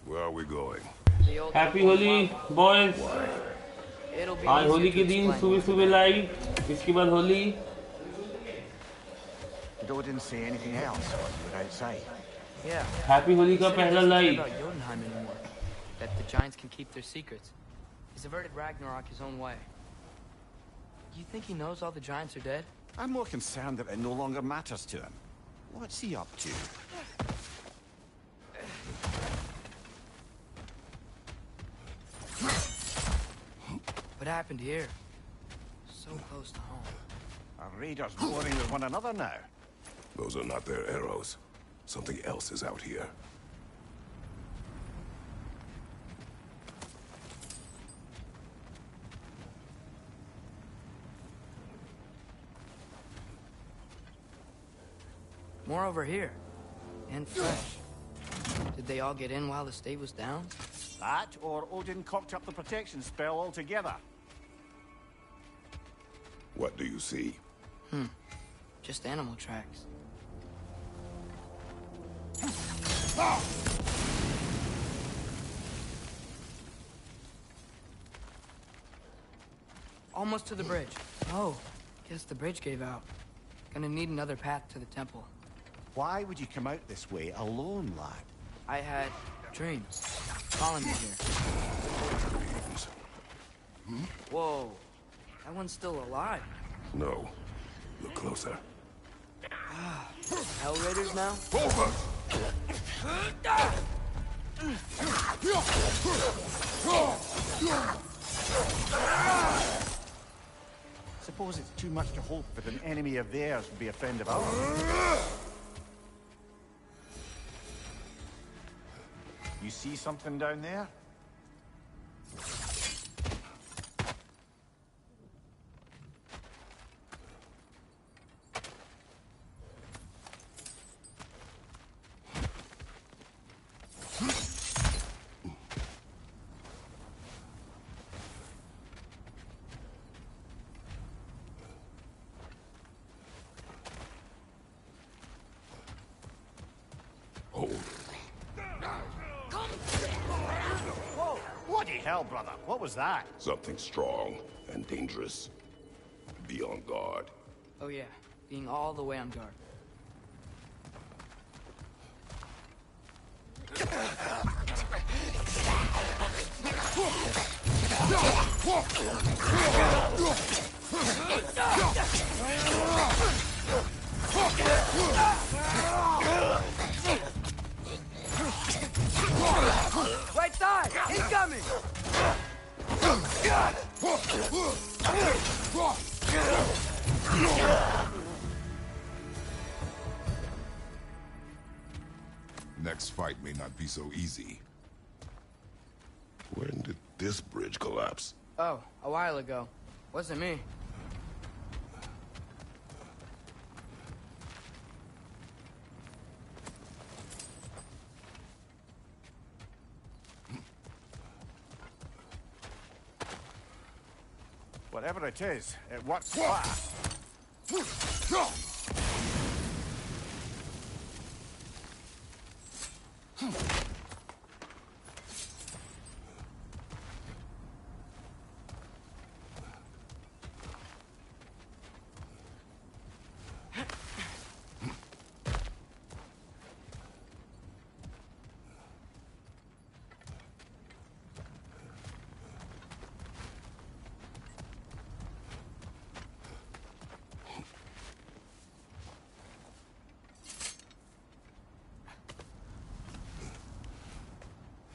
Where are we going? Happy Holi, boys. आज होली के दिन सुबह सुबह लाइट, इसके बाद Holi. Dor didn't say anything else without say. Yeah. Happy Holi का पहला light. About Jotunheim anymore. That the giants can keep their secrets. He's averted Ragnarok his own way. You think he knows all the giants are dead? I'm more concerned that it no longer matters to him. What's he up to? What happened here? So close to home. Our raiders warring with one another now. Those are not their arrows. Something else is out here. More over here. And fresh. Did they all get in while the state was down? That, or Odin cocked up the protection spell altogether. What do you see? Just animal tracks. Almost to the bridge. Oh, guess the bridge gave out. Gonna need another path to the temple. Why would you come out this way alone, lad? I had dreams. Calling me here. Dreams. Whoa. That one's still alive. No. Look closer. Hell Raiders now? Over! Suppose it's too much to hope that an enemy of theirs would be a friend of ours. You see something down there? Hell, brother, what was that? Something strong and dangerous. Be on guard. Oh yeah, being all the way on guard. Right side! Incoming! Next fight may not be so easy. When did this bridge collapse? Oh, a while ago. Wasn't me. Whatever it is, it works fast.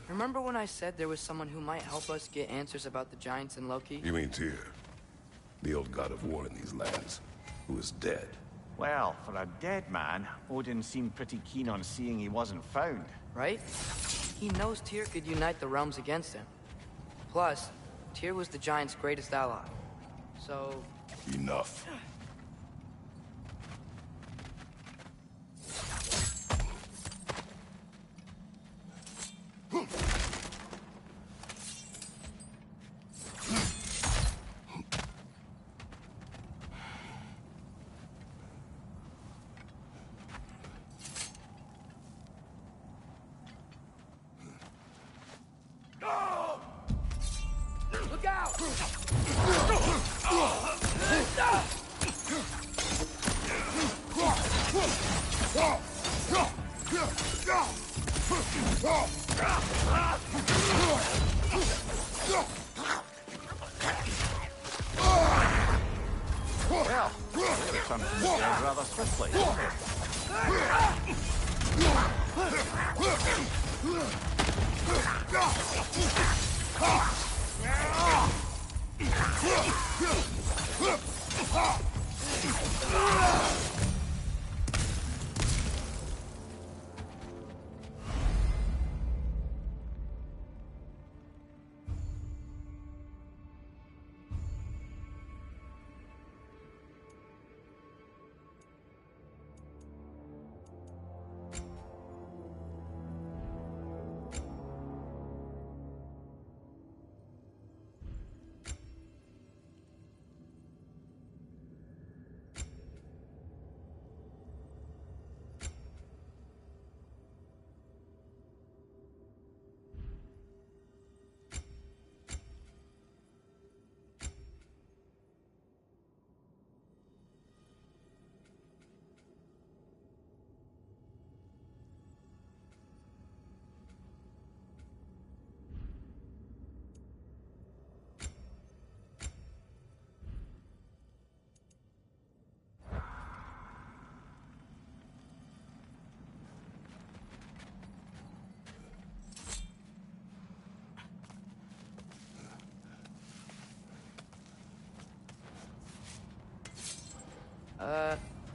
Remember when I said there was someone who might help us get answers about the giants and Loki? You mean Tyr? The old god of war in these lands, who is dead. Well, for a dead man, Odin seemed pretty keen on seeing he wasn't found. Right? He knows Tyr could unite the realms against him. Plus, Tyr was the giants' greatest ally. So... Enough.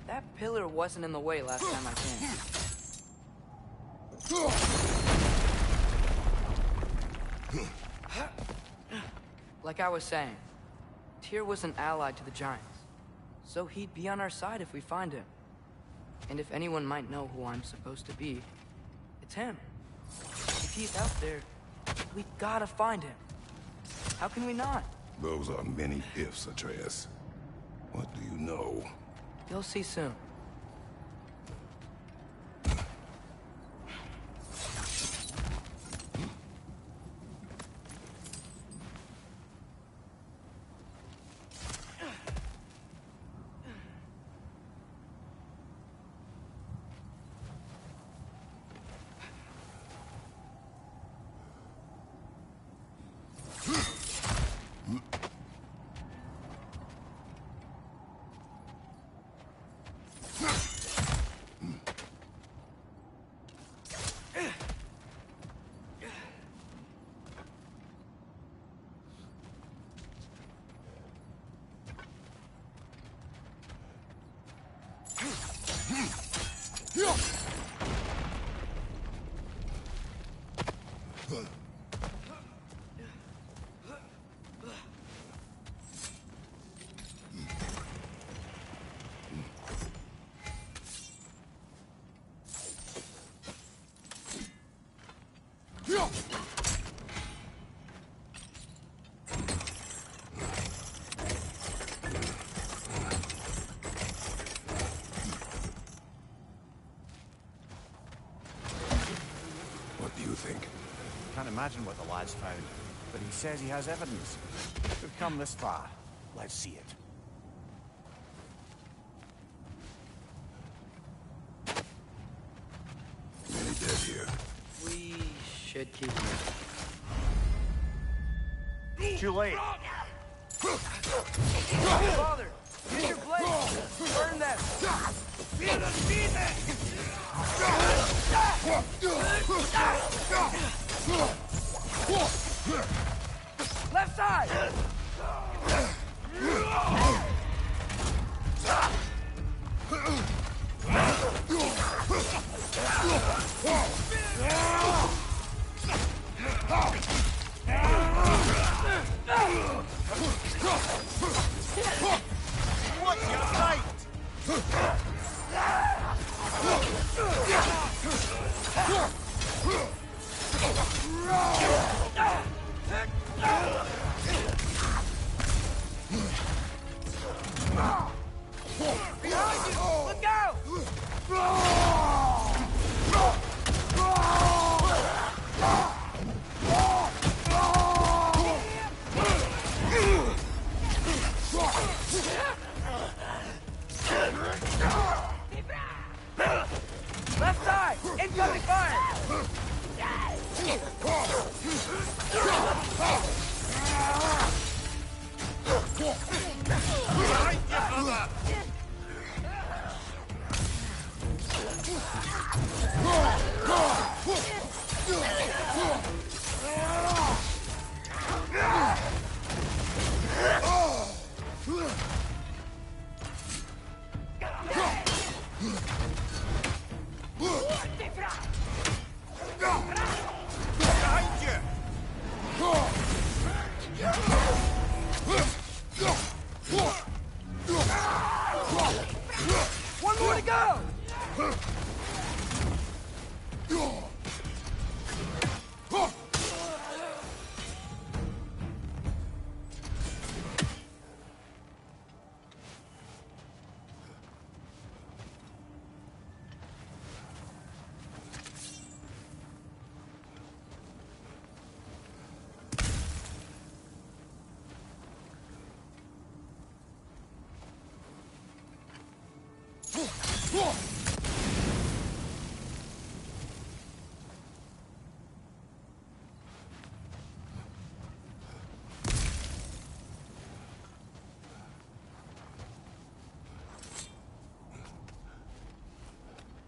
That pillar wasn't in the way last time I came. Like I was saying, Tyr was an ally to the Giants, so he'd be on our side if we find him. And if anyone might know who I'm supposed to be, it's him. If he's out there, we gotta find him. How can we not? Those are many ifs, Atreus. What do you know? You'll see soon. What do you think? Can't imagine what the lad's found, but he says he has evidence. We've come this far. Let's see it. Many dead here. We should keep him. Too late. Father, use your blade! Burn them! Left side! What's your sight? Behind you! Look out! Left side! Incoming fire! Behind you! One more to go!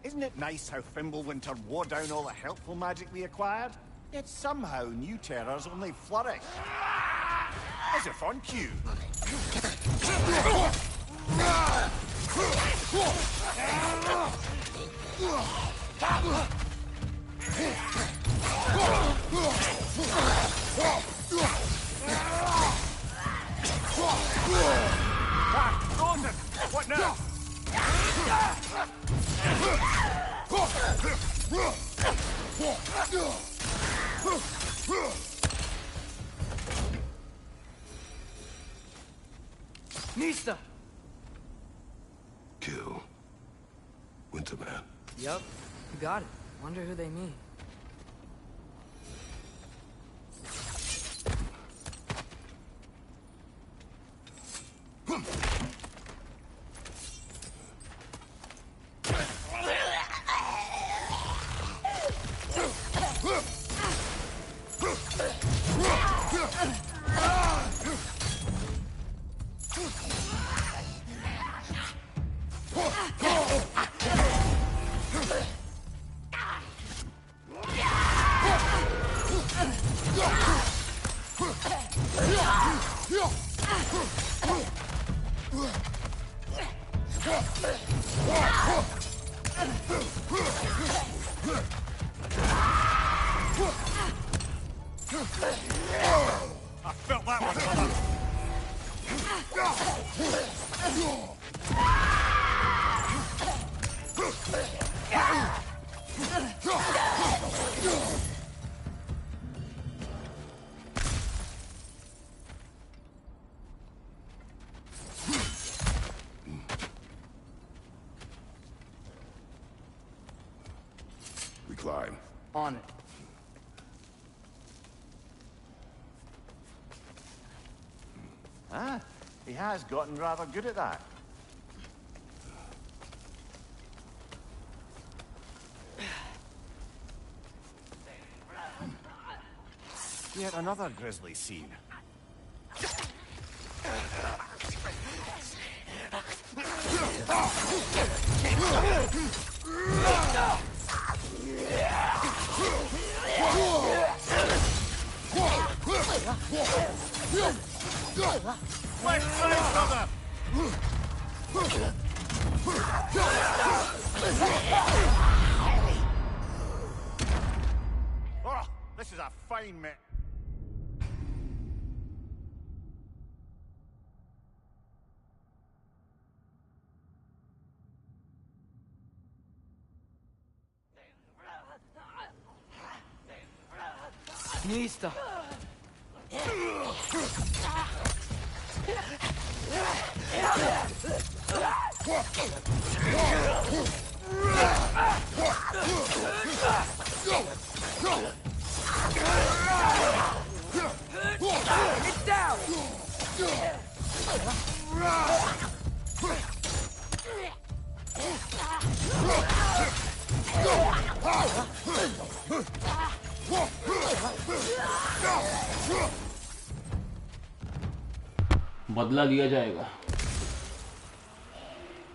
Isn't it nice how Fimbulwinter wore down all the helpful magic we acquired? Yet somehow new terrors only flourish. As if on cue. Frozen! What now? Nista! Kill Winterman. Yup, you got it. Wonder who they mean. I felt that one coming. We climb. On it. Ah, he has gotten rather good at that. Yet another grisly scene. Left side, brother! Oh, this is a fine mess. Nista! It's down! बदला लिया जाएगा।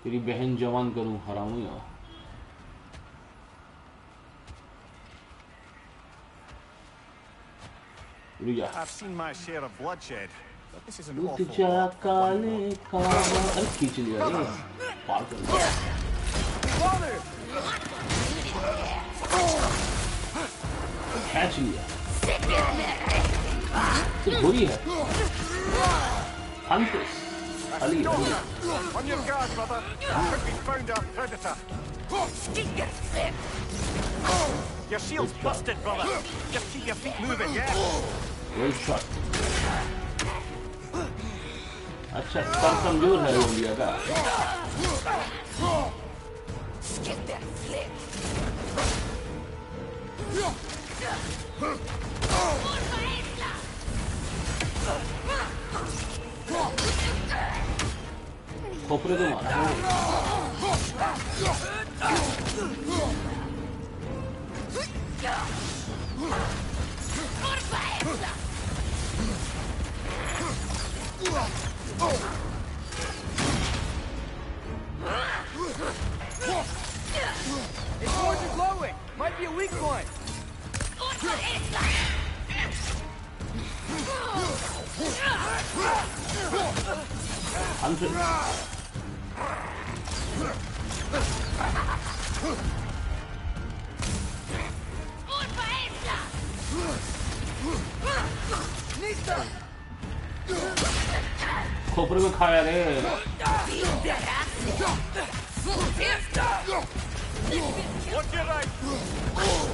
तेरी बहन जवान करूं हरामूंगा। I've seen my share of bloodshed, but this is an awful lot. Brother! Catch लिया तो बुरी है huntress Ali On your guard, brother. Could be found our predator. Your shield's busted, brother. Just keep your feet moving, yeah? Well shot अच्छा sir कमजोर है India का खोपरे को मारा His swords are glowing. Might be a weak point. खोपरे में खाया रे Watch your right.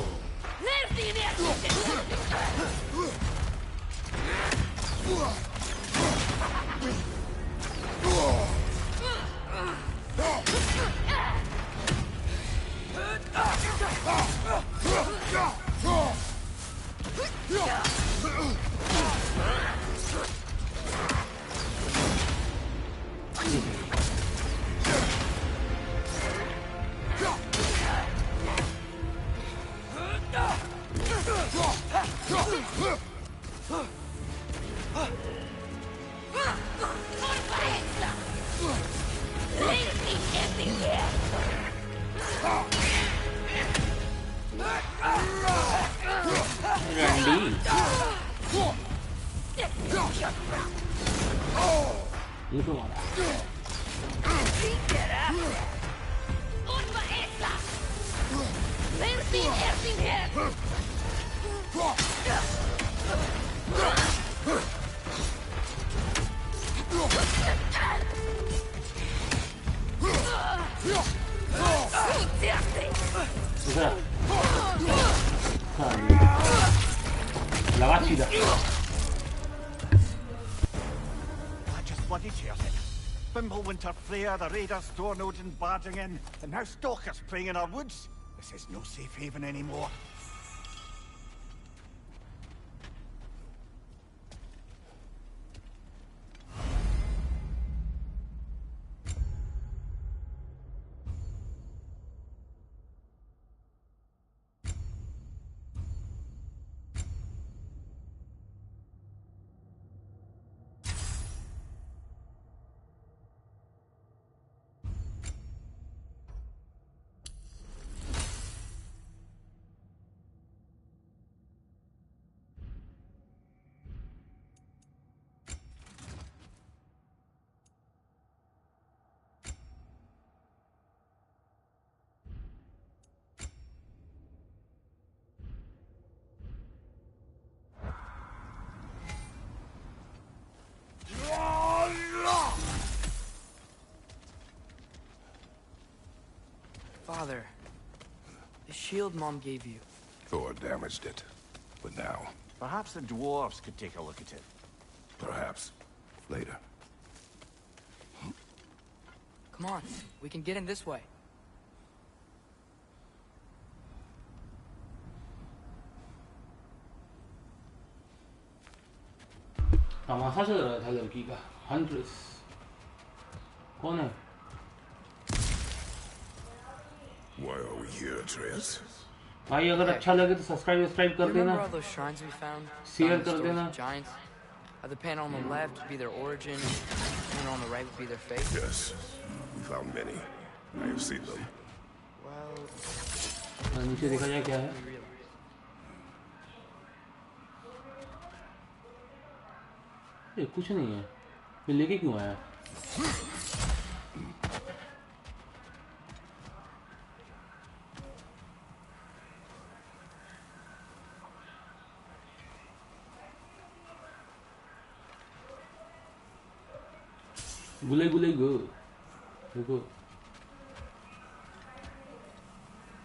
ये तो मारा लगा सीधा Bloody tears it. Winter Freya, the raiders, storm Odin barging in, and now stalkers preying in our woods. This is no safe haven anymore. Father, the shield Mom gave you. Thor damaged it. But now, Perhaps the dwarves could take a look at it. perhaps, later. Come on, we can get in this way. तमाशा चल रहा था लड़की का huntress कौन है Why are we here, Atreus? भाई अगर अच्छा लगे तो सब्सक्राइब कर देना Remember all those shrines we found? Share Found in कर stories देना of giants? How the panel on the left would be their origin, the panel on the right would be their fate? Yes, we found many. I have seen them. Well, नीचे देखा जाए क्या है we realized. ये कुछ नहीं है फिर लेके क्यों आया गुले गुले गो देखो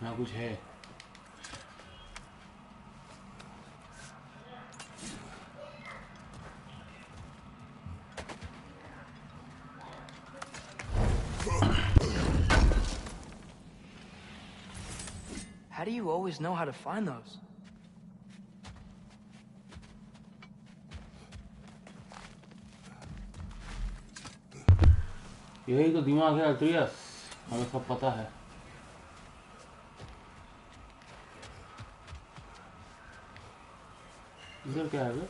यहाँ कुछ है How do you always know how to find those? यही तो दिमाग है अल्ट्रियस हमें सब पता है इधर क्या है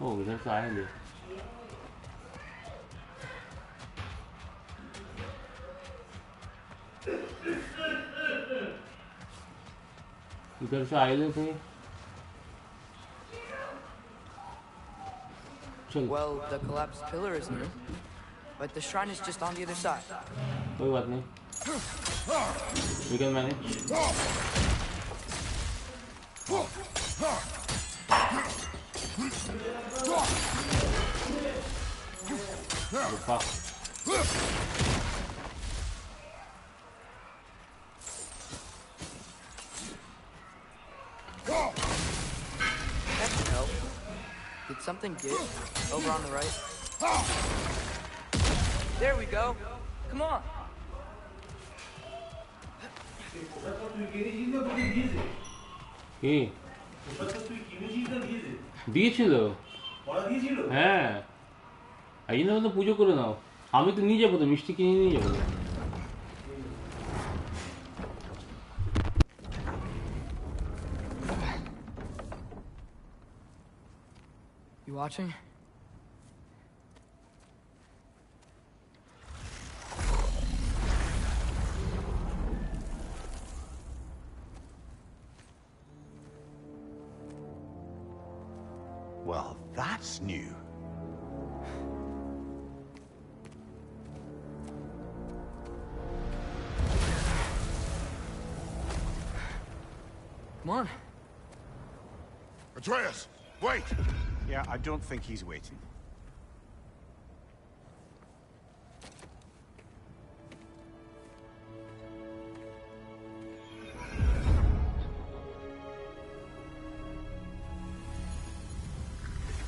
ओ इधर से आएंगे इधर से आए थे Well, the collapsed pillar is new, but the shrine is just on the other side. कोई बात नहीं we can manage oh, fuck. That should help. Did something give? Over on the right. There we go. Come on. কি দিয়েছিল হ্যাঁ এই জন্য তো পুজো করে নাও আমি তো নিয়ে যাবো তো মিষ্টি কিনে নিয়ে যাবো You watching? Well, that's new. Come on. Atreus, wait! Yeah, I don't think he's waiting.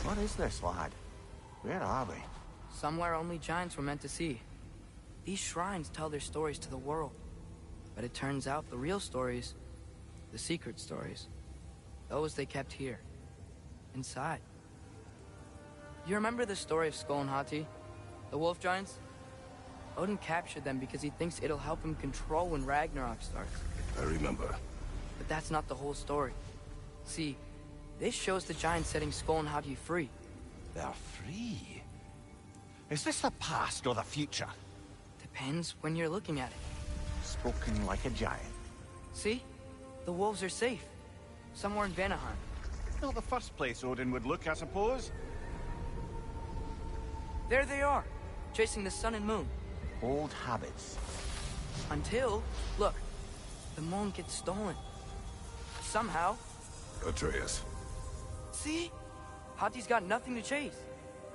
What is this, lad? Where are we? Somewhere only giants were meant to see. These shrines tell their stories to the world. But it turns out the real stories, the secret stories, those they kept here, inside. You remember the story of Skull and Hati? The wolf giants? Odin captured them because he thinks it'll help him control when Ragnarok starts. I remember. But that's not the whole story. See, this shows the giants setting Skull and Hati free. They're free. Is this the past or the future? Depends when you're looking at it. Spoken like a giant. See? The wolves are safe. Somewhere in Vanaheim. Not the first place Odin would look, I suppose. There they are, chasing the sun and moon. Old habits. Until, look, the moon gets stolen. Somehow. Atreus. See? Hati's got nothing to chase.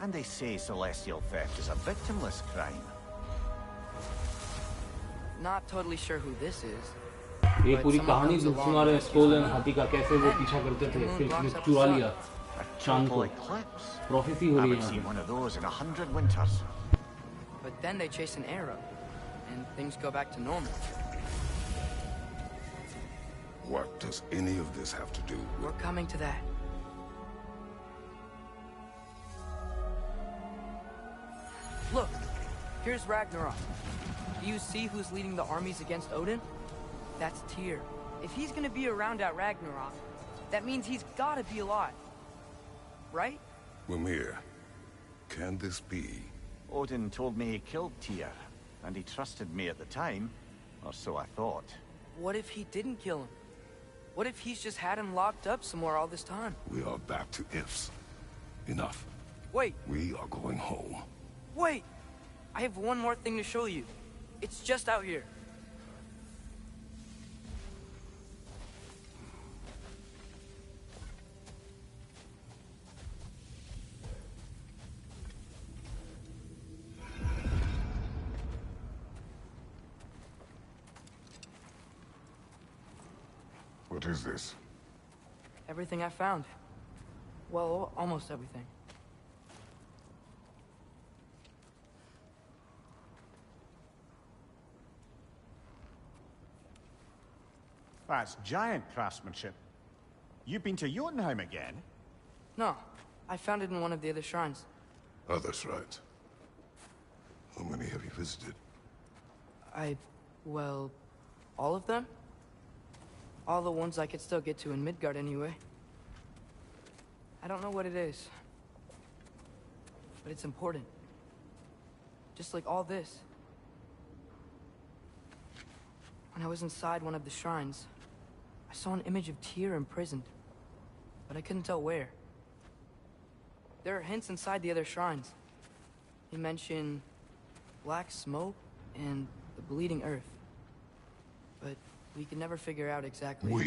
And they say celestial theft is a victimless crime. Not totally sure who this is. ये पूरी कहानी सुना रहे स्कोल and हाथी का कैसे वो पीछा करते थे फिर चुरा लिया चांद को प्रोफेसी हो रही है seen one of those in 100 winters. But then they chase an arrow, and things go back to normal. What does any of this have to do with... We're coming to that. Look, here's Ragnarok. Do you see who's leading the armies against Odin? That's Tyr. If he's gonna be around at Ragnarok, that means he's gotta be alive. Right? Mimir, can this be? Odin told me he killed Tyr, and he trusted me at the time, or so I thought. What if he didn't kill him? What if he's just had him locked up somewhere all this time? We are back to ifs. Enough. Wait, We are going home. wait! I have one more thing to show you. It's just out here. What is this? Everything I found. Well, almost everything. That's giant craftsmanship. You've been to Jotunheim again? No, I found it in one of the other shrines. Other shrines. How many have you visited? Well, all of them? All the ones I could still get to in Midgard anyway. I don't know what it is, but it's important. Just like all this. When I was inside one of the shrines, I saw an image of Tyr imprisoned, but I couldn't tell where. There are hints inside the other shrines. They mention black smoke and the bleeding earth. But we could never figure out exactly... We?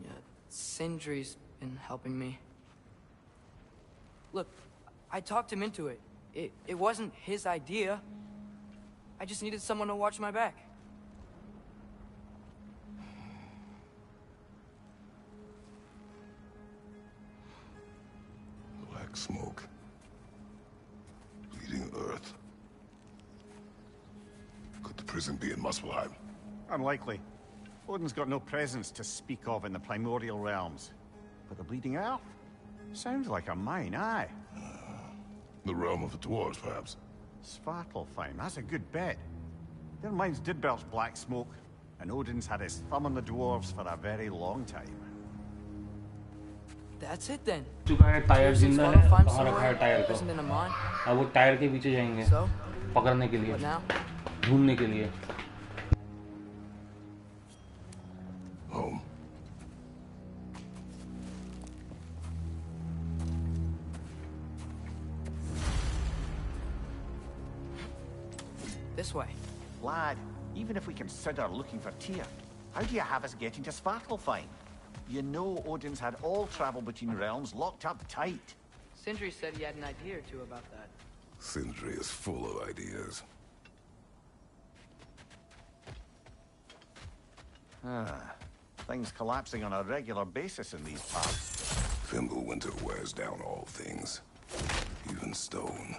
Yeah, Sindri's been helping me. Look, I talked him into it. It wasn't his idea. I just needed someone to watch my back. Black smoke. Bleeding earth. Could the prison be in Muspelheim? Unlikely. Odin's got no presence to speak of in the primordial realms. But the Bleeding Earth? Sounds like a mine, aye. The realm of the dwarves, perhaps? Svartalfheim, that's a good bet. Their mines did belch black smoke, and Odin's had his thumb on the dwarves for a very long time. That's it then. चुका है tyre जिंदा है कहाँ रखा है tyre को Isn't in a mine. अब वो टायर के पीछे जाएंगे So? पकड़ने के लिए What now? ढूंढने के लिए Home. This way. Lad, even if we consider looking for Tyr, how do you have us getting to Svartalfheim? You know Odin's had all travel between realms locked up tight. Sindri said he had an idea or two about that. Sindri is full of ideas. Things collapsing on a regular basis in these parts. Fimbulwinter wears down all things, even stone.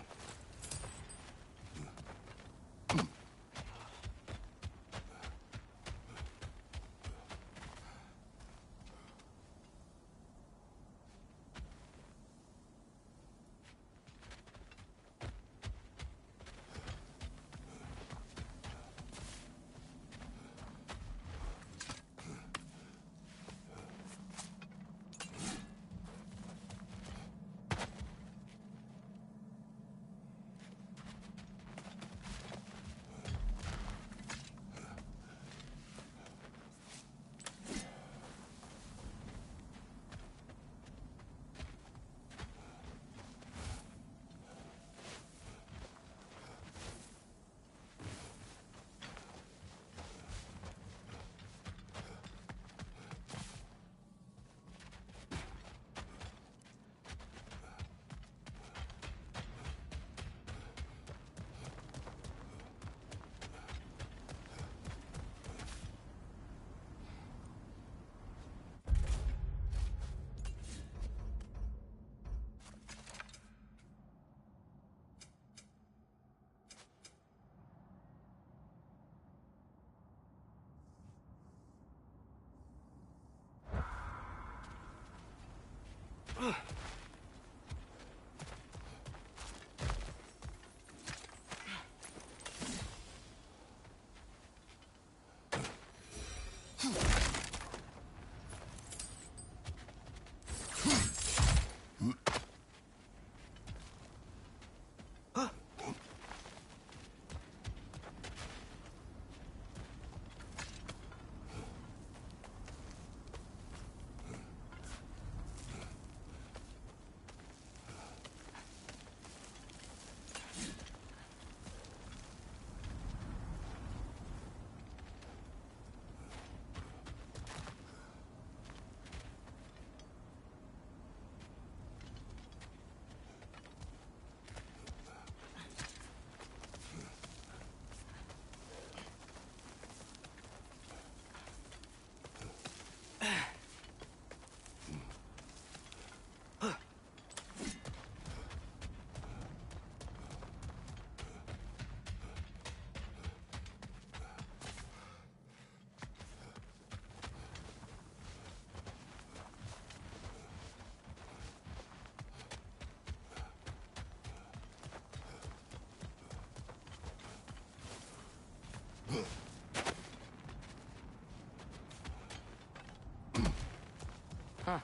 Huh.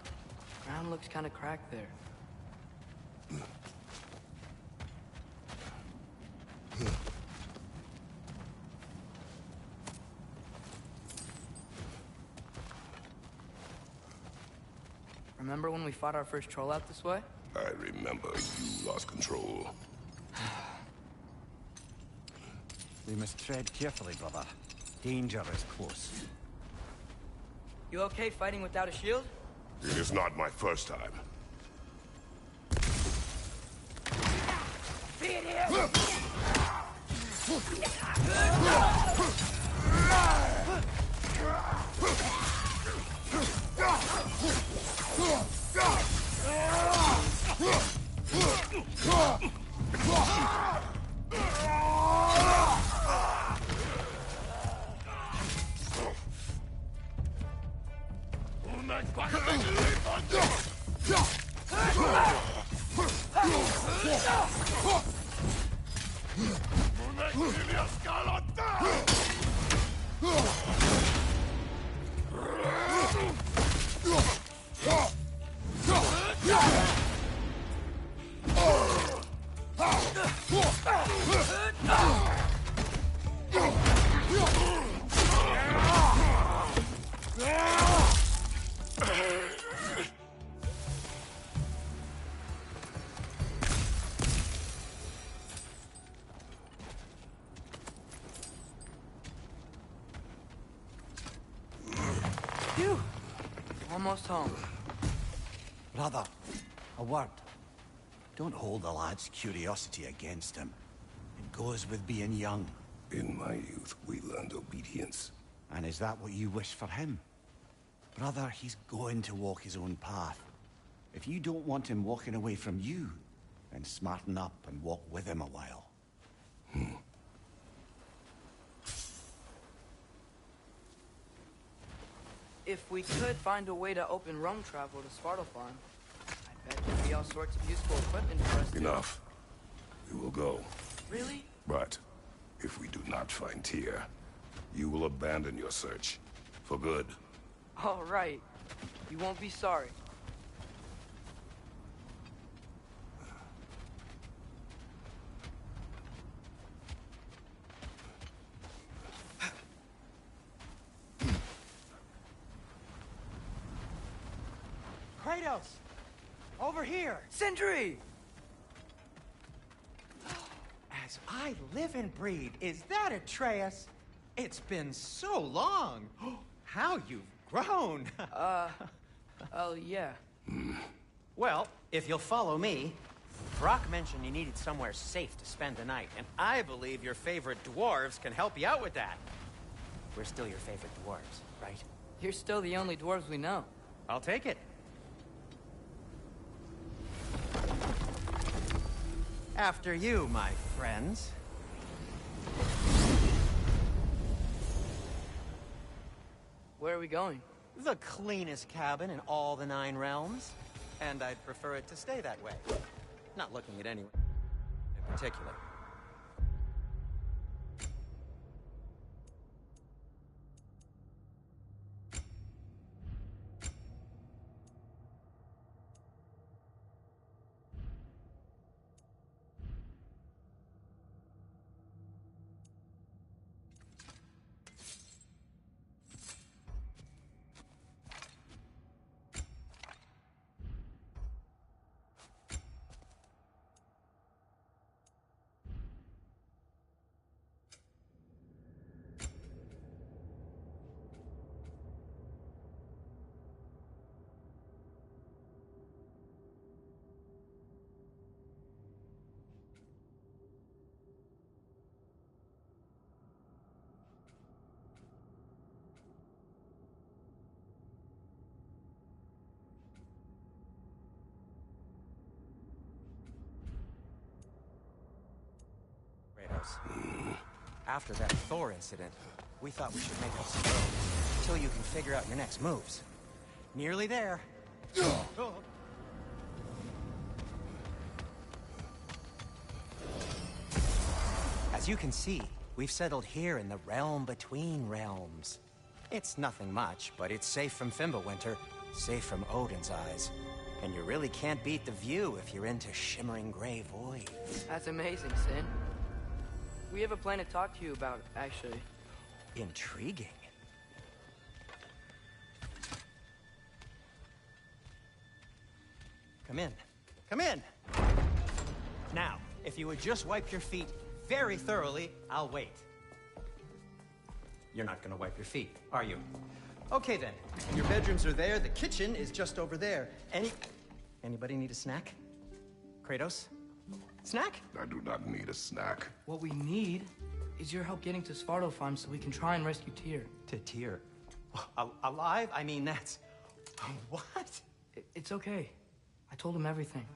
Ground looks kind of cracked there. Remember when we fought our first troll out this way? I remember you lost control. We must tread carefully, brother. Danger is close. You okay fighting without a shield? It is not my first time. See it here! Phew! Almost home. Brother, a word. Don't hold the lad's curiosity against him. It goes with being young. In my youth, we learned obedience. And is that what you wish for him? Brother, he's going to walk his own path. If you don't want him walking away from you, then smarten up and walk with him a while. If we could find a way to open roam travel to Svartalfheim, I bet there'd be all sorts of useful equipment for us to... Enough. We will go. Really? But if we do not find Tyr, you will abandon your search. For good. All right. You won't be sorry. Kratos! Over here! Sindri! As I live and breathe, is that Atreus? It's been so long! How you've grown! Oh, yeah. Well, if you'll follow me, Brock mentioned you needed somewhere safe to spend the night, and I believe your favorite dwarves can help you out with that. We're still your favorite dwarves, right? You're still the only dwarves we know. I'll take it. After you, my friends. Where are we going? The cleanest cabin in all the 9 realms. And I'd prefer it to stay that way. Not looking at anyone in particular. After that Thor incident, we thought we should make up some road until you can figure out your next moves. Nearly there. As you can see, we've settled here in the realm between realms. It's nothing much, but it's safe from Fimbulwinter, Safe from Odin's eyes. And you really can't beat the view if you're into shimmering gray voids. That's amazing, Sin. We have a plan to talk to you about, actually. Intriguing. Come in. Come in! Now, if you would just wipe your feet very thoroughly, I'll wait. You're not gonna wipe your feet, are you? Okay then. Your bedrooms are there, the kitchen is just over there. Anybody need a snack? Kratos? Snack? I do not need a snack. What we need is your help getting to Svartalfheim so we can try and rescue Tyr. To Tyr? Alive? I mean, that's... What? It's okay. I told him everything.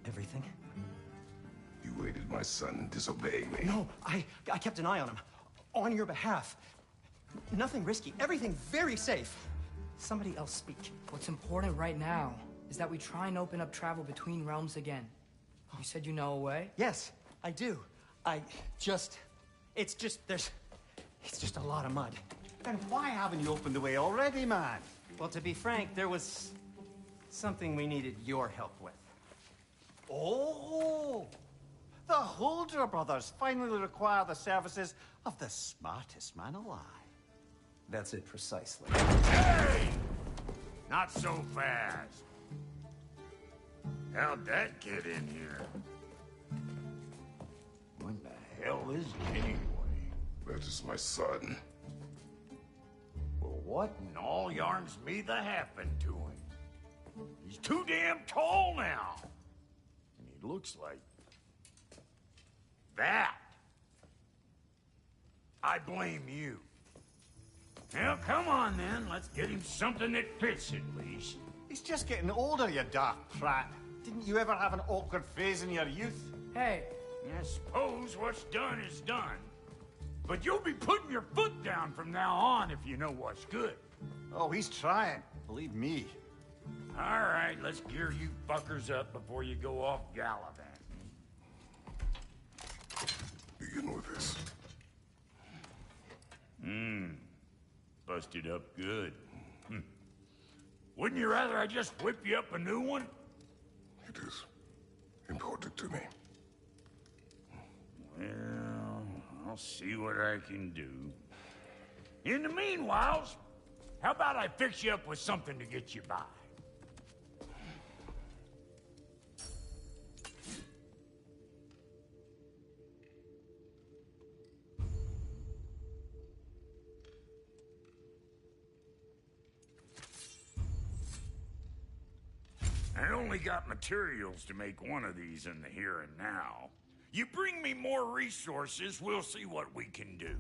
Everything? You aided my son disobeying me. No, I kept an eye on him. On your behalf. Nothing risky. Everything very safe. Somebody else speak. What's important right now is that we try and open up travel between realms again. You said you know a way? Yes, I do. It's just a lot of mud. Then why haven't you opened the way already, man? Well, to be frank, there was something we needed your help with. Oh! The Holder brothers finally require the services of the smartest man alive. That's it precisely. Hey! Not so fast. How'd that get in here? What the hell is it anyway? That is my son. Well, what in all yarns me that happened to him? He's too damn tall now. And he looks like... that. I blame you. Well, come on then. Let's get him something that fits at least. He's just getting older, you daft prat. Didn't you ever have an awkward phase in your youth? Hey, I suppose what's done is done. But you'll be putting your foot down from now on if you know what's good. Oh, he's trying. Believe me. All right, let's gear you fuckers up before you go off gallivanting. Begin with this. Busted up good. Wouldn't you rather I just whip you up a new one? It is important to me. Well, I'll see what I can do. In the meanwhile, how about I fix you up with something to get you by? I only got materials to make one of these in the here and now. You bring me more resources, we'll see what we can do.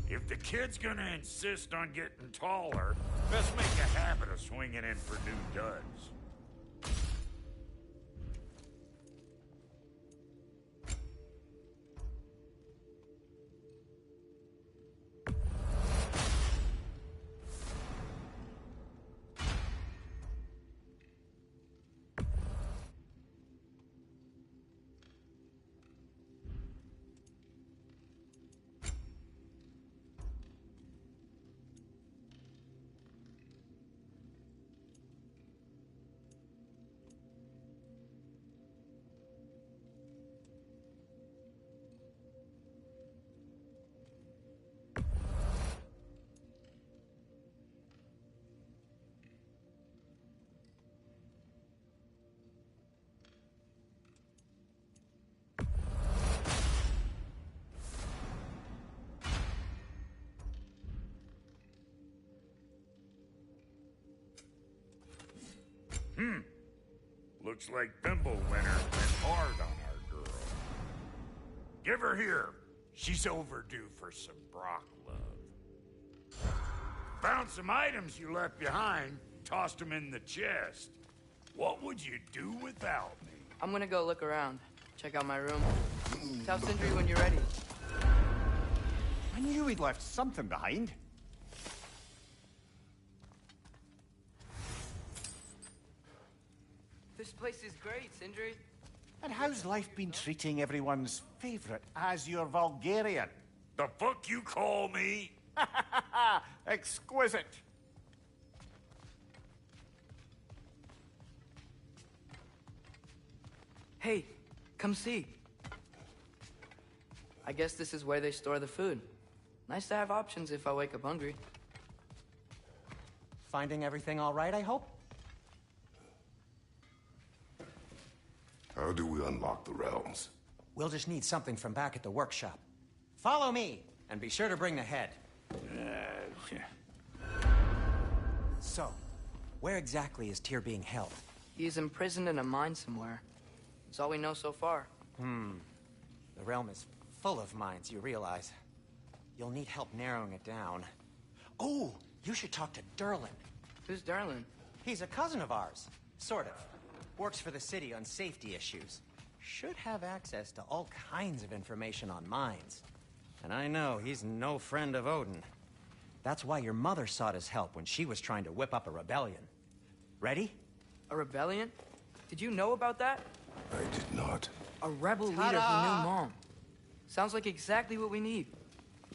If the kid's gonna insist on getting taller, best make a habit of swinging in for new duds. Looks like Thimble Winter went hard on our girl. Give her here. She's overdue for some Brock love. Found some items you left behind, tossed them in the chest. What would you do without me? I'm gonna go look around. Check out my room. Tell Sindri when you're ready. I knew he'd left something behind. This place is great, Sindri. And how's life been treating everyone's favorite Azure Vulgarian? The fuck you call me? Exquisite. Hey, come see. I guess this is where they store the food. Nice to have options if I wake up hungry. Finding everything all right, I hope? How do we unlock the realms? We'll just need something from back at the workshop. Follow me, and be sure to bring the head. So, where exactly is Tyr being held? He's imprisoned in a mine somewhere. That's all we know so far. The realm is full of mines, you realize. You'll need help narrowing it down. Oh, you should talk to Derlin. Who's Darlin? He's a cousin of ours. Sort of. Works for the city on safety issues. Should have access to all kinds of information on mines. And I know he's no friend of Odin. That's why your mother sought his help when she was trying to whip up a rebellion. Ready? A rebellion? Did you know about that? I did not. A rebel leader who knew Mom. Sounds like exactly what we need.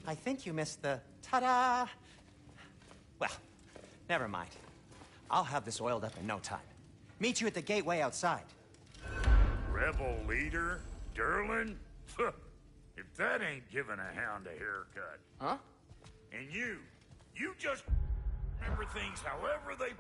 I think you missed the ta-da! Well, never mind. I'll have this oiled up in no time. Meet you at the gateway outside. Rebel leader? Derlin? If that ain't giving a hound a haircut. Huh? And you just remember things however they...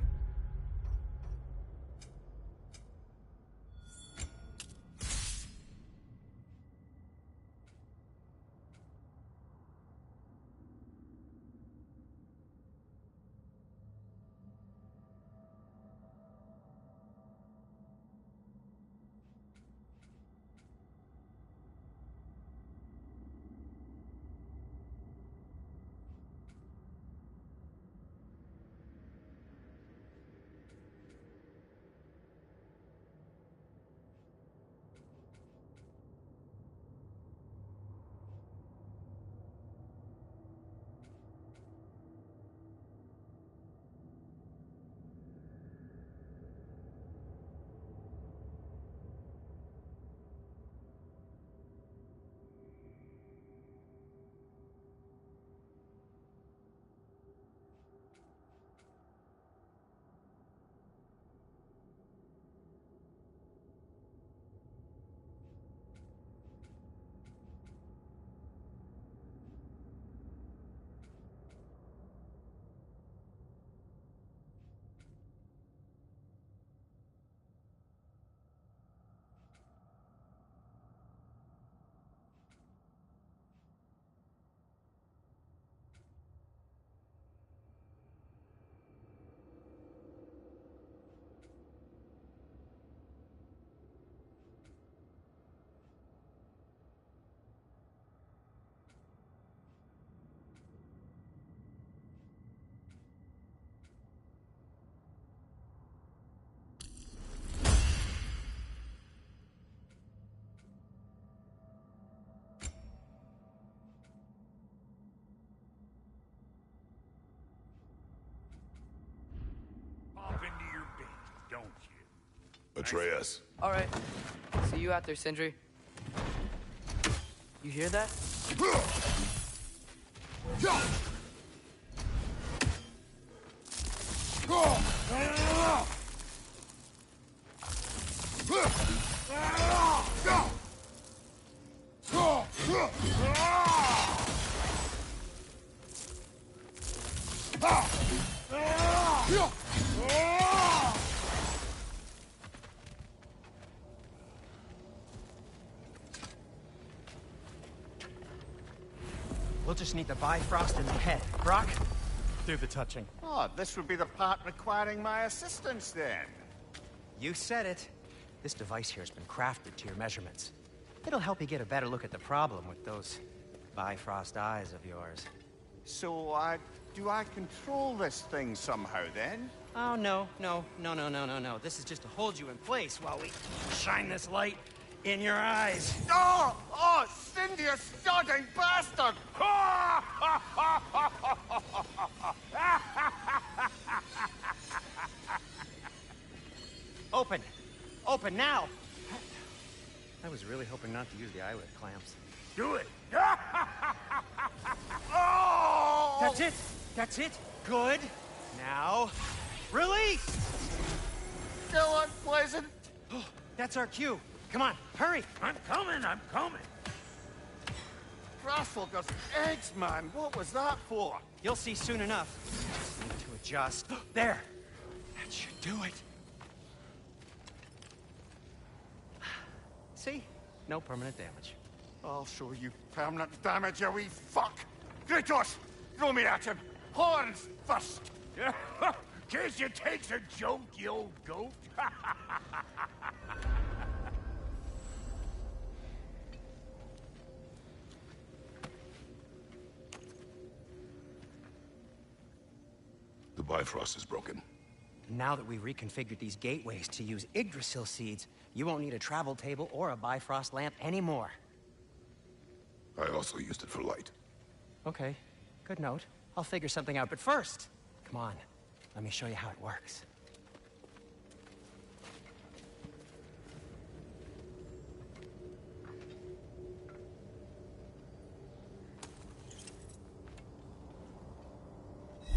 into your bed, don't you? Atreus. All right. See you out there, Sindri. You hear that? We'll just need the Bifrost in the head. Brock, do the touching. Oh, this would be the part requiring my assistance then. You said it. This device here has been crafted to your measurements. It'll help you get a better look at the problem with those Bifrost eyes of yours. So, do I control this thing somehow, then? Oh, no. This is just to hold you in place while we shine this light in your eyes. Oh! Oh, Cindy, you sodding bastard! Open! Open now! I was really hoping not to use the eyelid clamps. Do it! Oh! That's it! That's it! Good! Now, release! Still unpleasant. Oh, that's our cue. Come on, hurry! I'm coming, I'm coming. Grasshopper's eggs, man. What was that for? You'll see soon enough. Just need to adjust. There! That should do it. See? No permanent damage. I'll show you permanent damage, you wee fuck. Kratos, throw me at him. Horns first. Case you takes a joke, you old goat. The Bifrost is broken. Now that we reconfigured these gateways to use Yggdrasil seeds, you won't need a travel table or a Bifrost lamp anymore. I also used it for light. Okay, good note. I'll figure something out, but first, come on, let me show you how it works.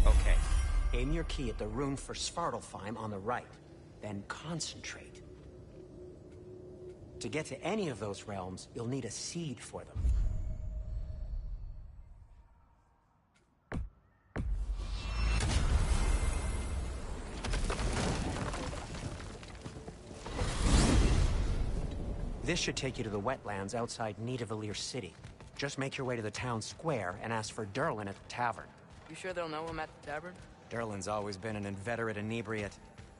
Okay, aim your key at the rune for Svartalfheim on the right, then concentrate. To get to any of those realms, you'll need a seed for them. This should take you to the wetlands outside Nidavellir City. Just make your way to the town square and ask for Durlin at the tavern. You sure they'll know him at the tavern? Durlin's always been an inveterate inebriate.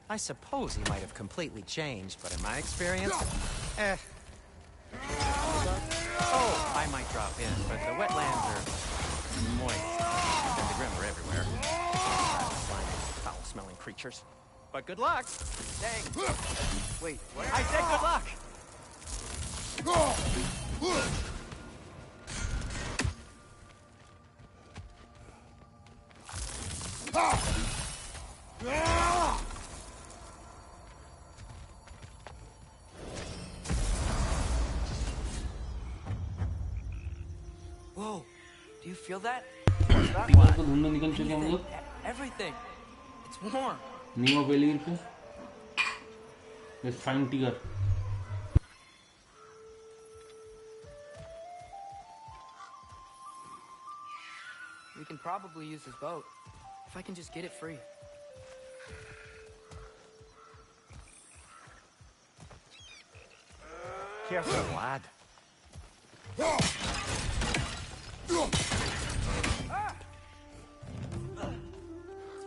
I suppose he might have completely changed, but in my experience, Oh, I might drop in, but the wetlands are moist. And the Grim are everywhere. Foul-smelling creatures. But good luck! Dang. Wait, what? I said good luck! Whoa, do you feel that? What's that दीवार like? को ढूंढने निकल चुके हम लोग Everything. It's warm. नीमो वेलीर पे fine टिगर We can probably use his boat. If I can just get it free. Careful, lad.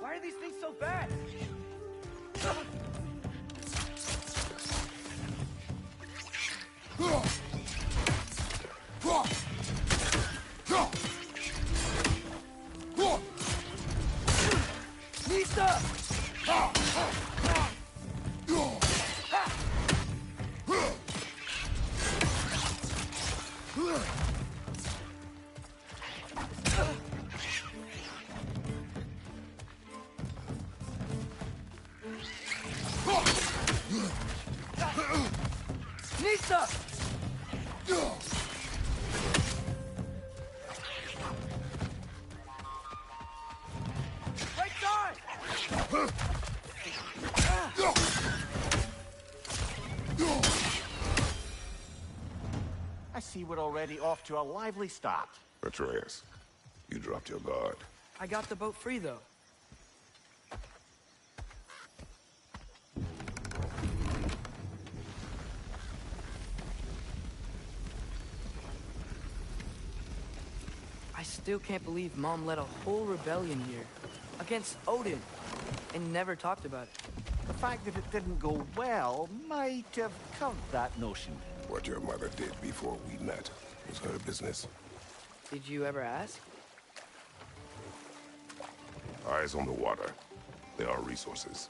Why are these things so bad? Nisa! Right side! I see we're already off to a lively start. Atreus, you dropped your guard. I got the boat free, though. I still can't believe Mom led a whole rebellion here. Against Odin. And never talked about it. The fact that it didn't go well might have curbed that notion. What your mother did before we met was her business. Did you ever ask? Eyes on the water. There are resources.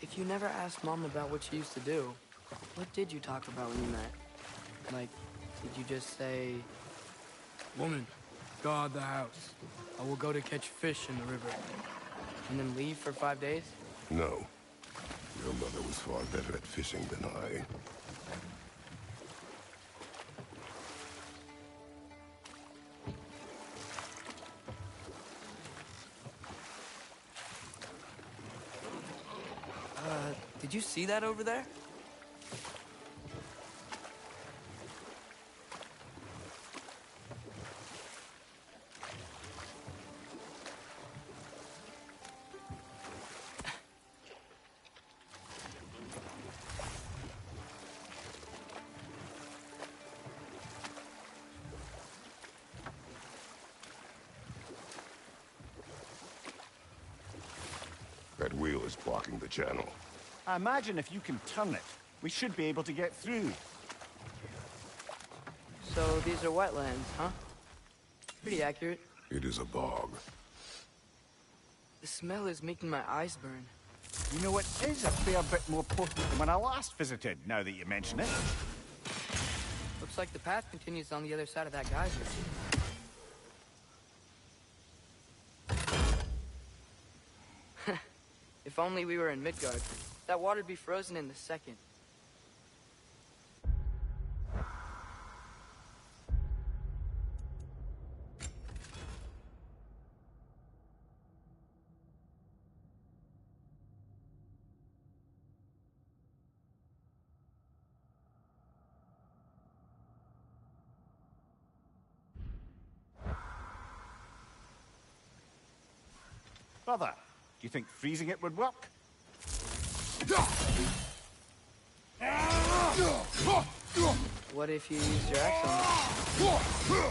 If you never asked Mom about what she used to do, what did you talk about when you met? Like, did you just say... Woman, guard the house. I will go to catch fish in the river. And then leave for 5 days? No. Your mother was far better at fishing than I. Did you see that over there? That wheel is blocking the channel. I imagine if you can turn it, we should be able to get through. So these are wetlands, huh? Pretty accurate. It is a bog. The smell is making my eyes burn. You know, it is a fair bit more potent than when I last visited, now that you mention it. Looks like the path continues on the other side of that geyser. If only we were in Midgard. That water'd be frozen in the second. Brother, do you think freezing it would work? What if you used your axe on it?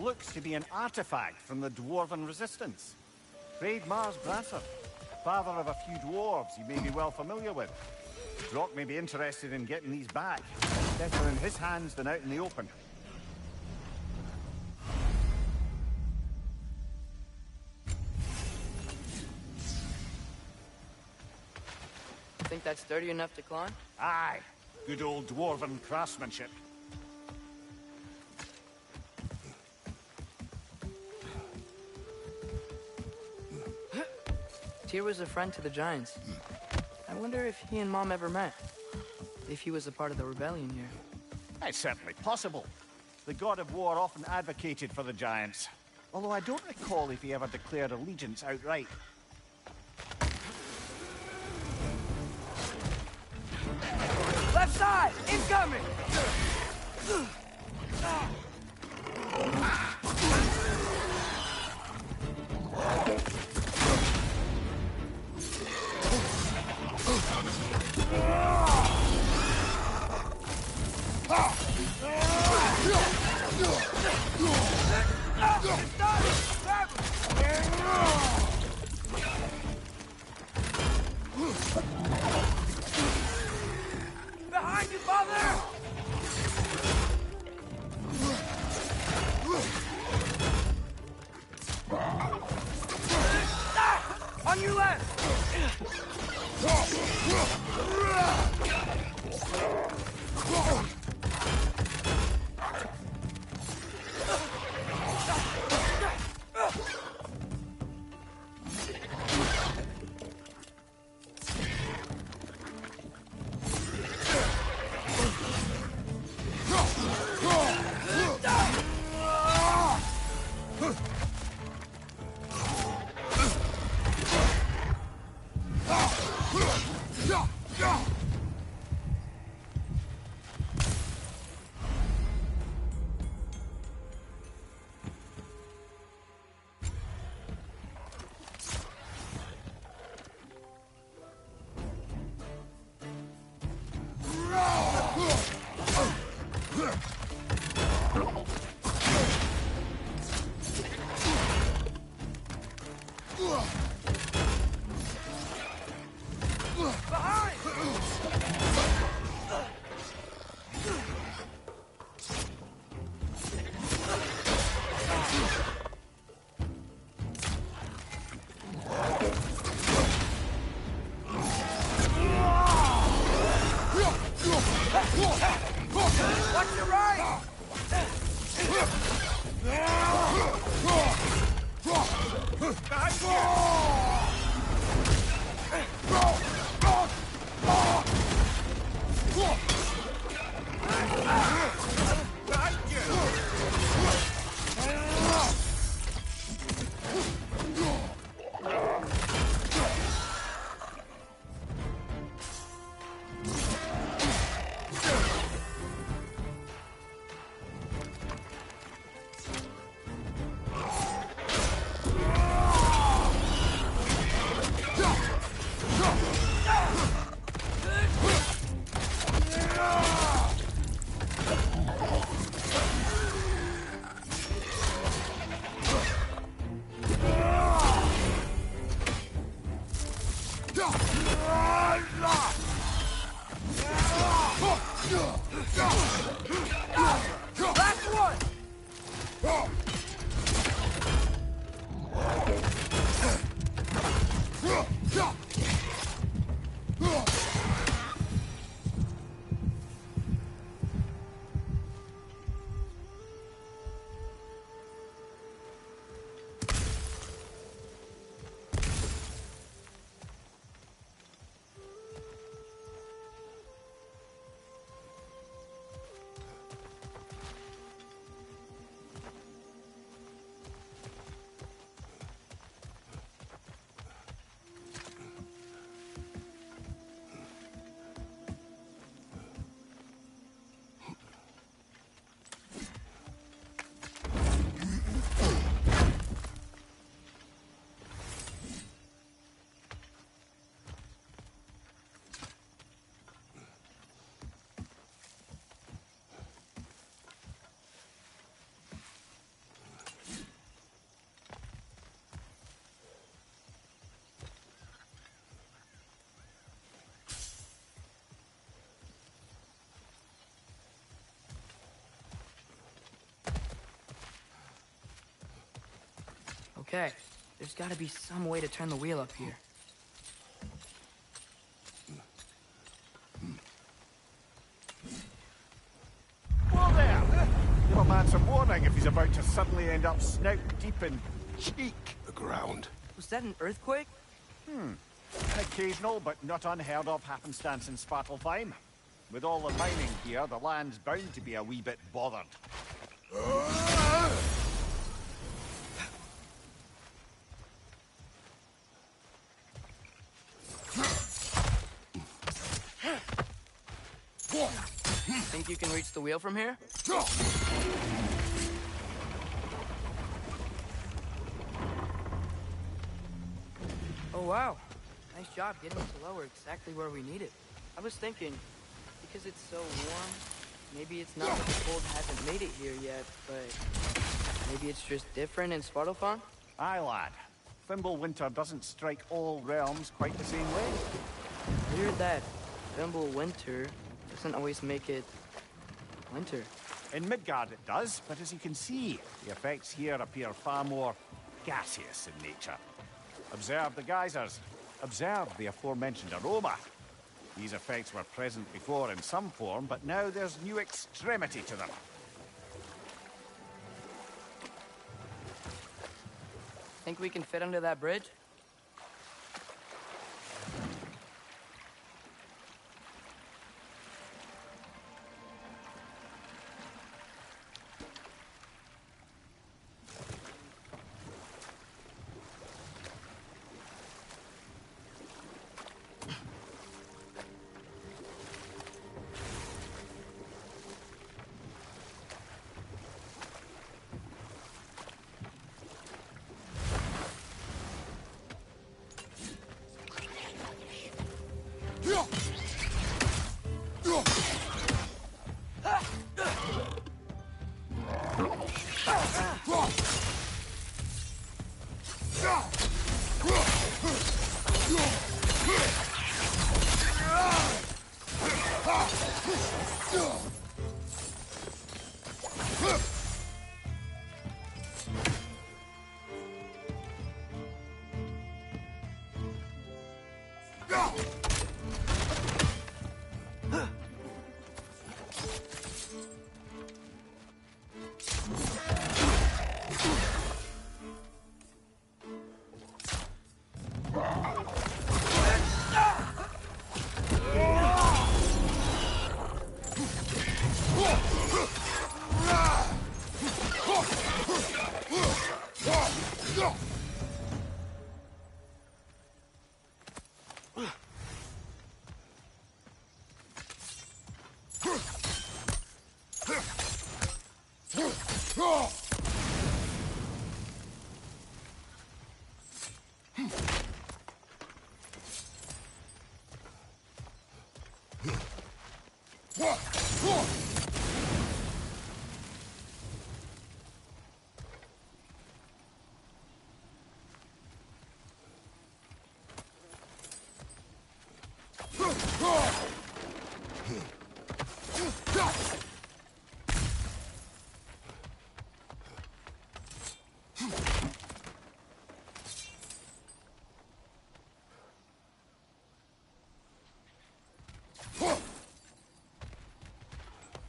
Looks to be an artifact from the Dwarven Resistance. Raid Mars Brasser, father of a few dwarves you may be well familiar with. Brock may be interested in getting these back. Better in his hands than out in the open. Think that's sturdy enough to climb? Aye, good old Dwarven craftsmanship. Tyr was a friend to the Giants. I wonder if he and Mom ever met. If he was a part of the rebellion here. It's certainly possible. The god of war often advocated for the Giants. Although I don't recall if he ever declared allegiance outright. Left side! Incoming! On your left! Okay, there's gotta be some way to turn the wheel up here. Whoa there! Give a man some warning if he's about to suddenly end up snout deep in cheek. The ground. Was that an earthquake? An occasional but not unheard of happenstance in Svartalfheim. With all the mining here, the land's bound to be a wee bit bothered. Think you can reach the wheel from here? Oh wow, nice job getting us lower exactly where we need it. I was thinking, because it's so warm, maybe it's not that the cold hasn't made it here yet, but maybe it's just different in Svartalfheim? Aye, lad. Winter doesn't strike all realms quite the same way. Weird that Winter doesn't always make it winter. In Midgard it does, but as you can see, the effects here appear far more gaseous in nature. Observe the geysers. Observe the aforementioned aroma. These effects were present before in some form, but now there's new extremity to them. Think we can fit under that bridge?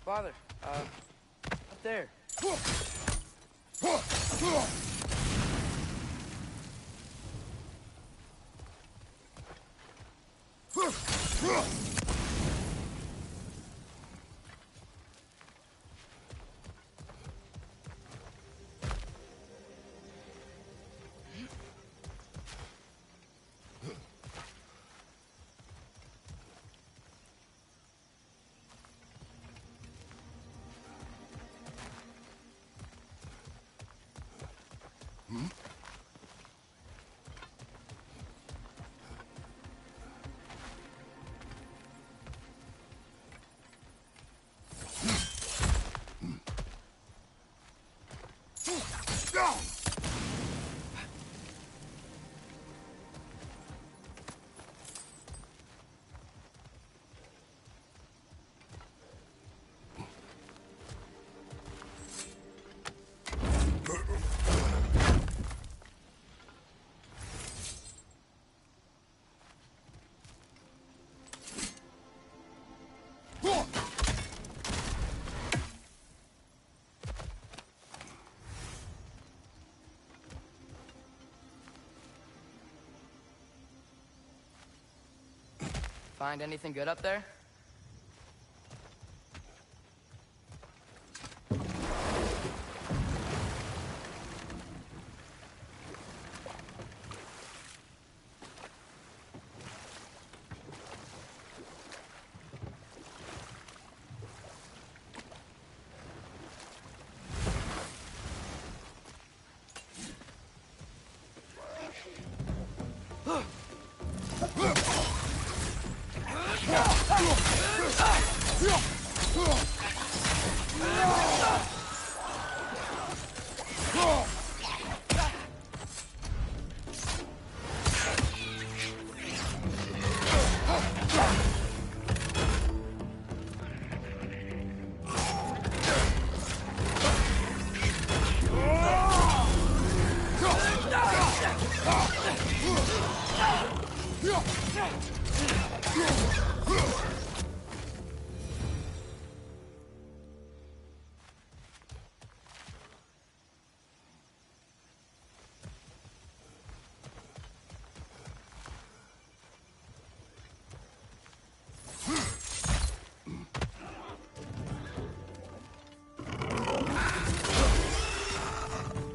Father, up there. Find anything good up there?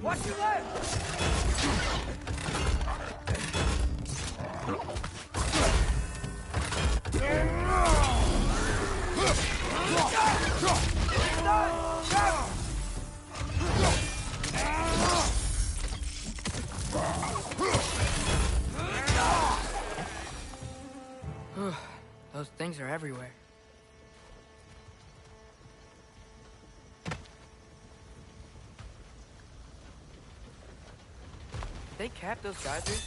Watch your left! Those things are everywhere. They cap those geysers?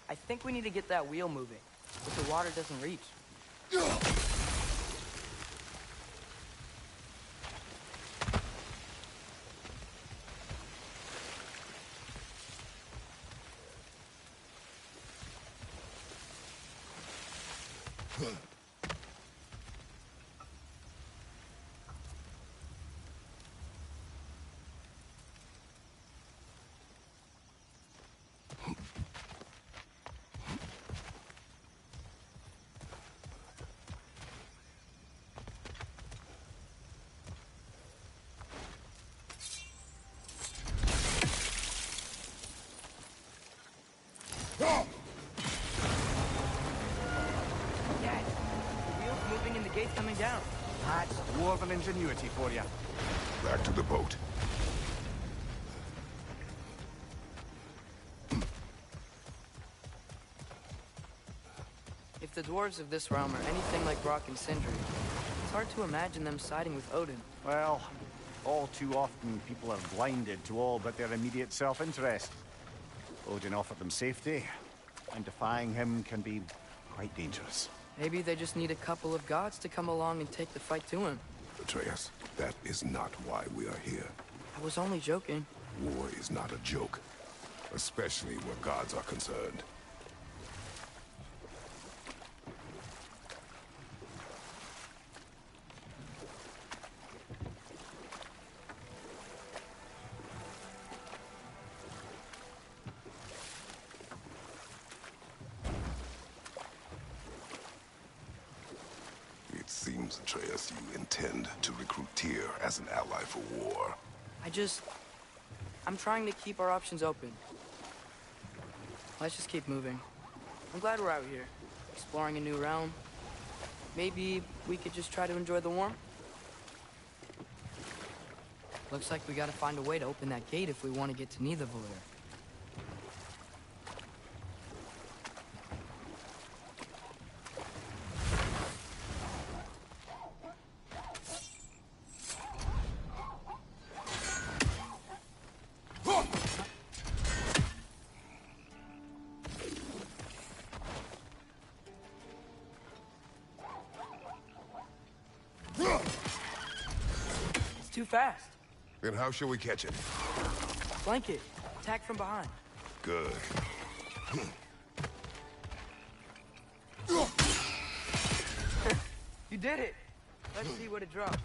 I think we need to get that wheel moving, but the water doesn't reach. Gate's coming down. That's dwarven ingenuity for you. Back to the boat. If the dwarves of this realm are anything like Brock and Sindri, it's hard to imagine them siding with Odin. Well, all too often people are blinded to all but their immediate self-interest. Odin offered them safety, and defying him can be quite dangerous. Maybe they just need a couple of gods to come along and take the fight to him. Atreus, that is not why we are here. I was only joking. War is not a joke, especially where gods are concerned. It seems, Atreus, you intend to recruit Tyr as an ally for war. I'm trying to keep our options open. Let's just keep moving. I'm glad we're out here, exploring a new realm. Maybe we could just try to enjoy the warmth? Looks like we gotta find a way to open that gate if we want to get to Nidavellir. Too fast. Then how shall we catch it? Flank it. Attack from behind. Good. You did it. Let's see what it drops.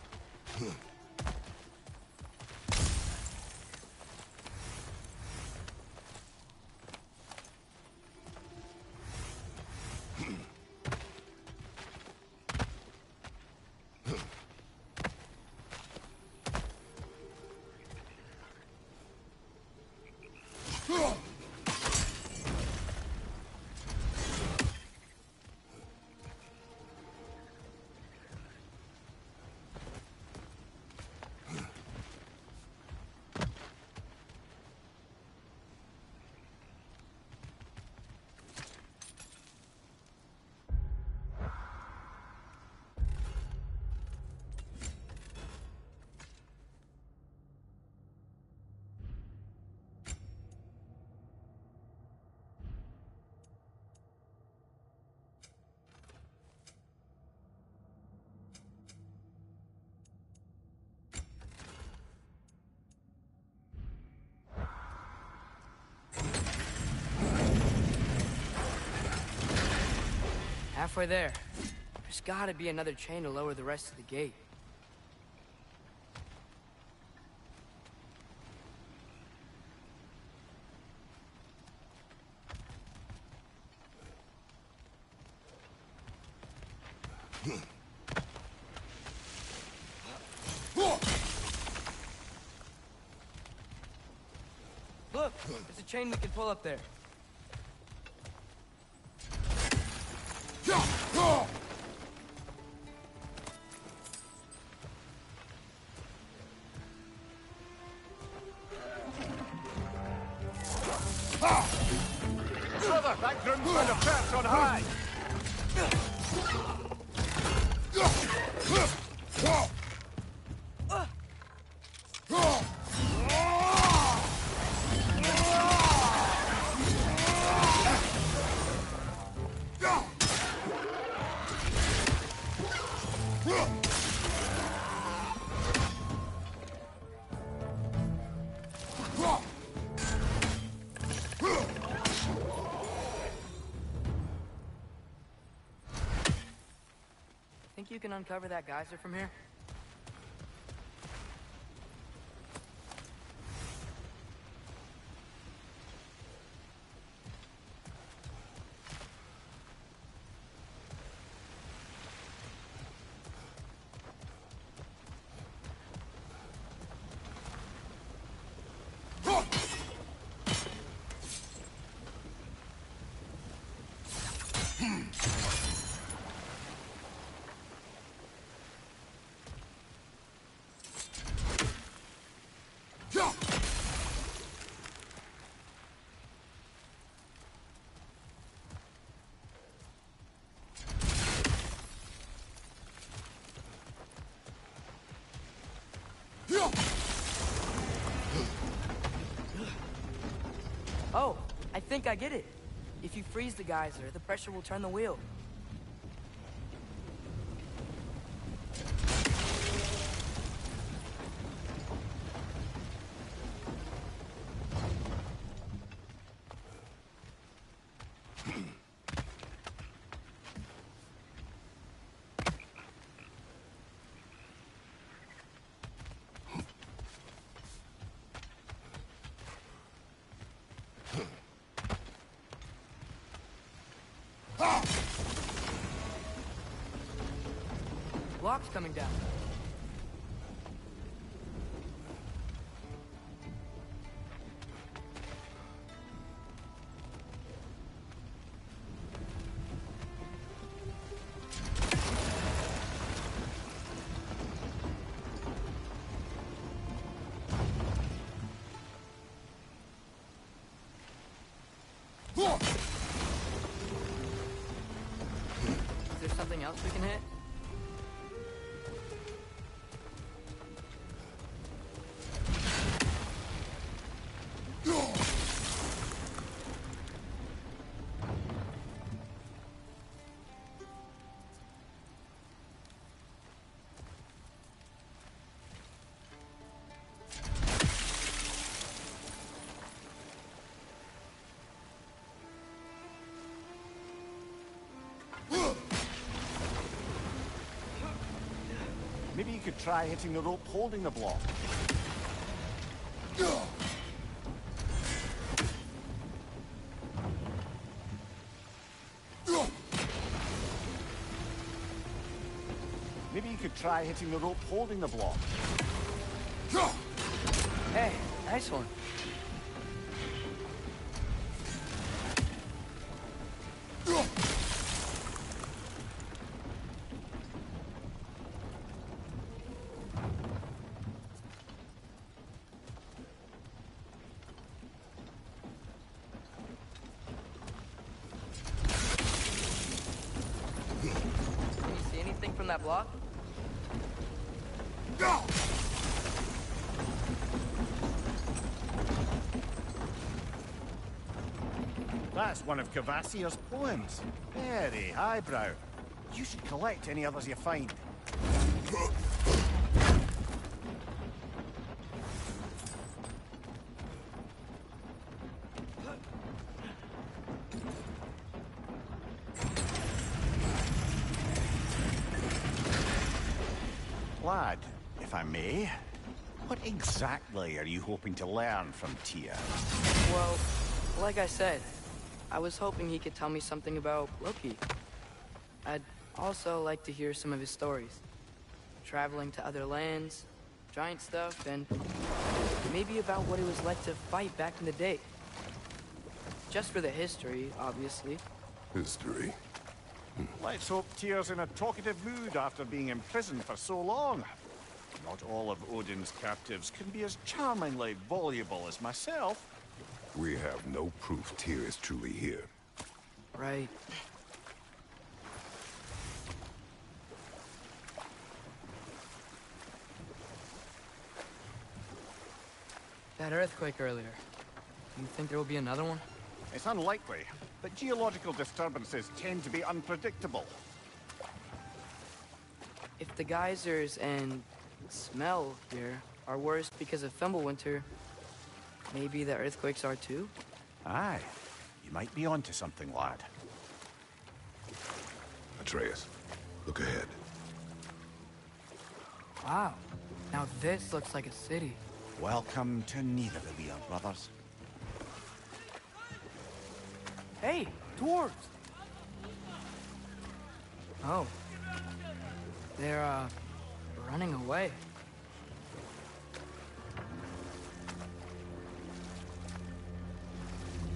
Halfway there. There's gotta be another chain to lower the rest of the gate. Look, there's a chain we can pull up there. Brother, that groom's found a perch on high! Think you can uncover that geyser from here? Oh, I think I get it. If you freeze the geyser, the pressure will turn the wheel. Block's coming down. Is there something else we can hit? Maybe you could try hitting the rope holding the block. Maybe you could try hitting the rope holding the block. Hey, nice one. Can you see anything from that block? That's one of Cavassier's poems. Very highbrow. You should collect any others you find. lad, if I may. What exactly are you hoping to learn from Tyr? Well, like I said, I was hoping he could tell me something about Loki. I'd also like to hear some of his stories. Traveling to other lands, giant stuff, and maybe about what it was like to fight back in the day. Just for the history, obviously. History. Let's hope Tyr's in a talkative mood after being imprisoned for so long. Not all of Odin's captives can be as charmingly voluble as myself. We have no proof Tyr is truly here. Right. That earthquake earlier. Do you think there will be another one? It's unlikely, but geological disturbances tend to be unpredictable. If the geysers and smell here are worse because of Fimbulwinter, maybe the earthquakes are too? Aye, you might be onto something, lad. Atreus, look ahead. Wow. Now this looks like a city. Welcome to Nidavellir, brothers. Hey, dwarves! Oh. They're, running away.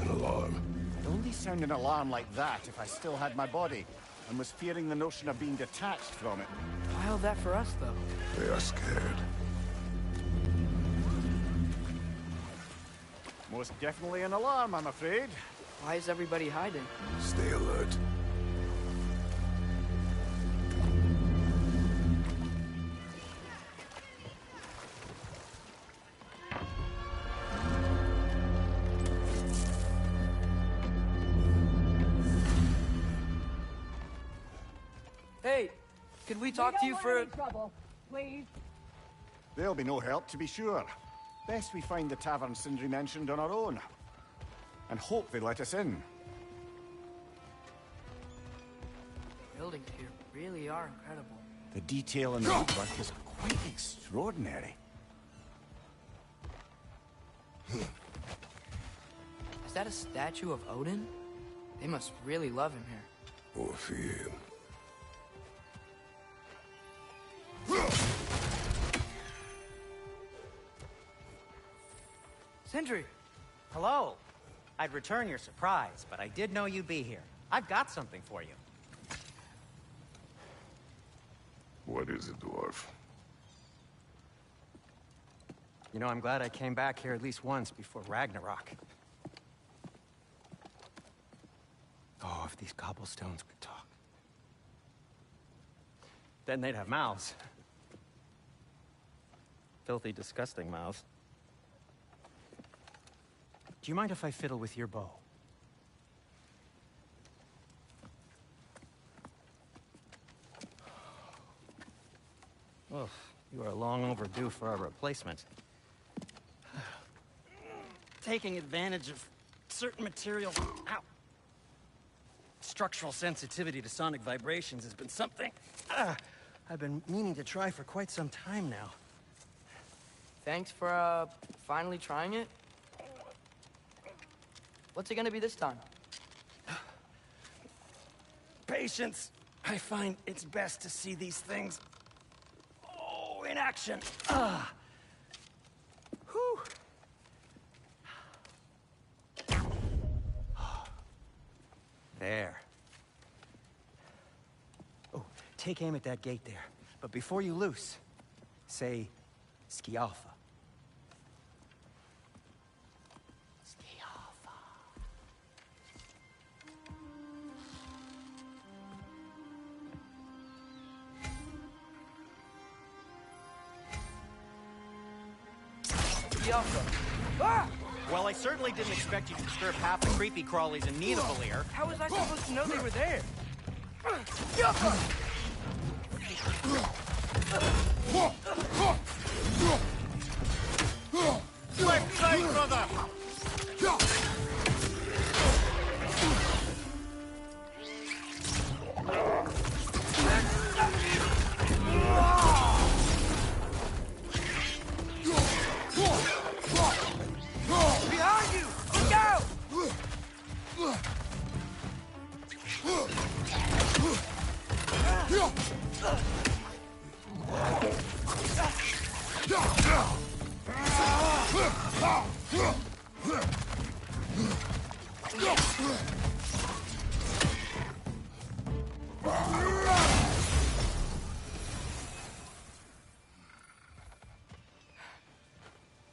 An alarm. I'd only sound an alarm like that if I still had my body, and was fearing the notion of being detached from it. Wild that for us, though. They are scared. Most definitely an alarm, I'm afraid. Why is everybody hiding? Stay alert. Hey, could we talk to you for... trouble, please. There'll be no help, to be sure. Best we find the tavern Sindri mentioned on our own. And hope they let us in. Buildings here really are incredible. The detail in the woodwork is quite extraordinary. Is that a statue of Odin? They must really love him here. Or fear him. Sindri! Hello. I'd return your surprise, but I did know you'd be here. I've got something for you. What is it, dwarf? You know, I'm glad I came back here at least once before Ragnarok. Oh, if these cobblestones could talk. Then they'd have mouths. Filthy, disgusting mouths. Do you mind if I fiddle with your bow? Oh, you are long overdue for a replacement. Taking advantage of certain materials. Ow! Structural sensitivity to sonic vibrations has been something I've been meaning to try for quite some time now. Thanks for, finally trying it. What's it gonna be this time? Patience. I find it's best to see these things, in action. Whew. There. Oh, take aim at that gate there. But before you loose, say, Skialfa. Ah! Well, I certainly didn't expect you to disturb half the creepy crawlies in Nidavellir. How was I supposed to know they were there? Left side, brother!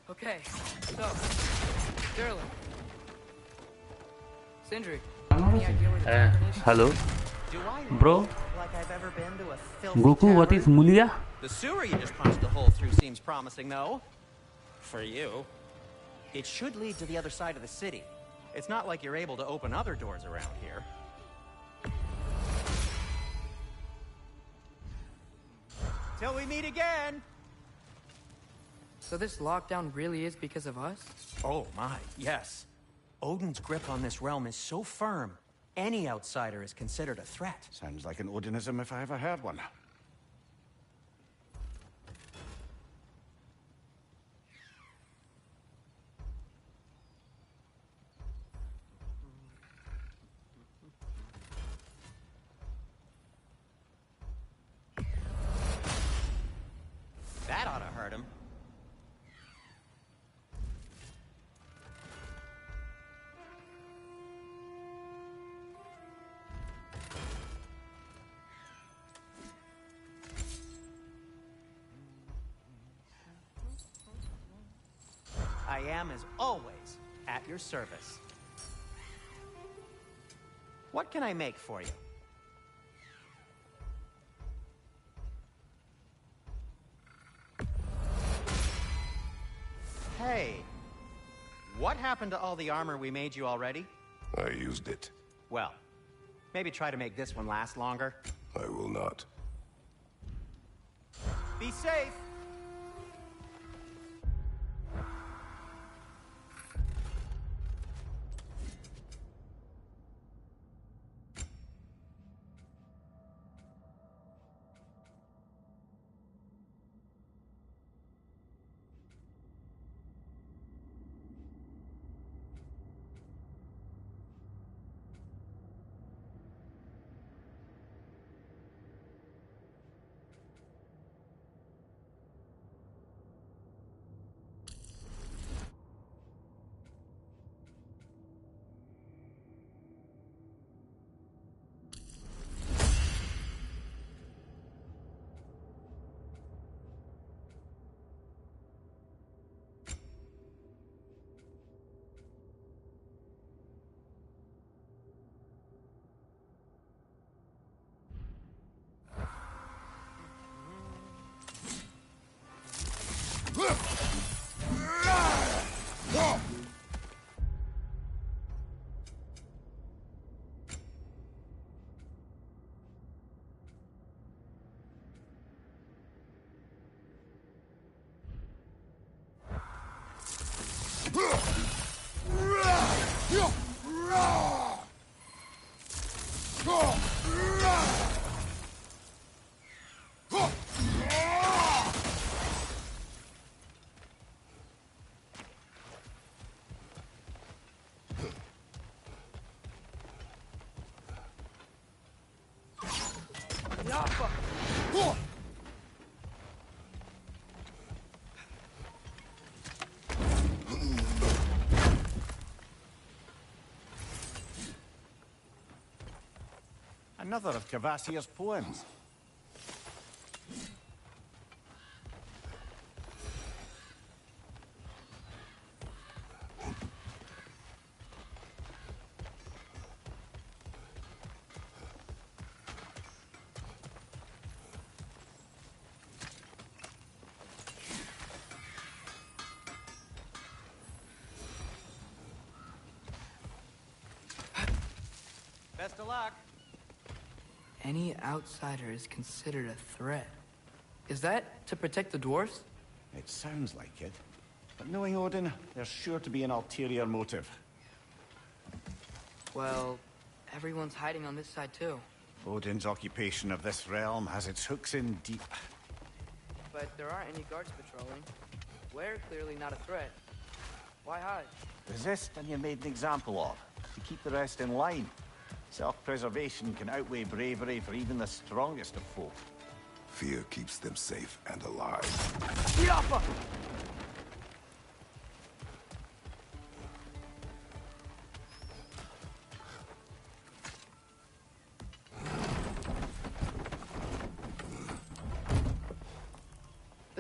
Okay, so, Sterling. Sindri. Hello, Do I bro. look like I've ever been to a filthy Goku, what is tavern? Mulia? The sewer you just punched a hole through seems promising, though. For you. It should lead to the other side of the city. It's not like you're able to open other doors around here. Till we meet again! So this lockdown really is because of us? Oh my, yes. Odin's grip on this realm is so firm, any outsider is considered a threat. Sounds like an Odinism if I ever heard one. That ought to hurt him. I am, as always, at your service. What can I make for you? Hey, what happened to all the armor we made you already? I used it. Well, maybe try to make this one last longer. I will not. Be safe! Another of Kvasir's poems. Best of luck. Any outsider is considered a threat. Is that to protect the dwarves? It sounds like it. But knowing Odin, there's sure to be an ulterior motive. Well, everyone's hiding on this side too. Odin's occupation of this realm has its hooks in deep. But there aren't any guards patrolling. We're clearly not a threat. Why hide? Resist and you're made an example of, to keep the rest in line. Self-preservation can outweigh bravery for even the strongest of folk. Fear keeps them safe and alive.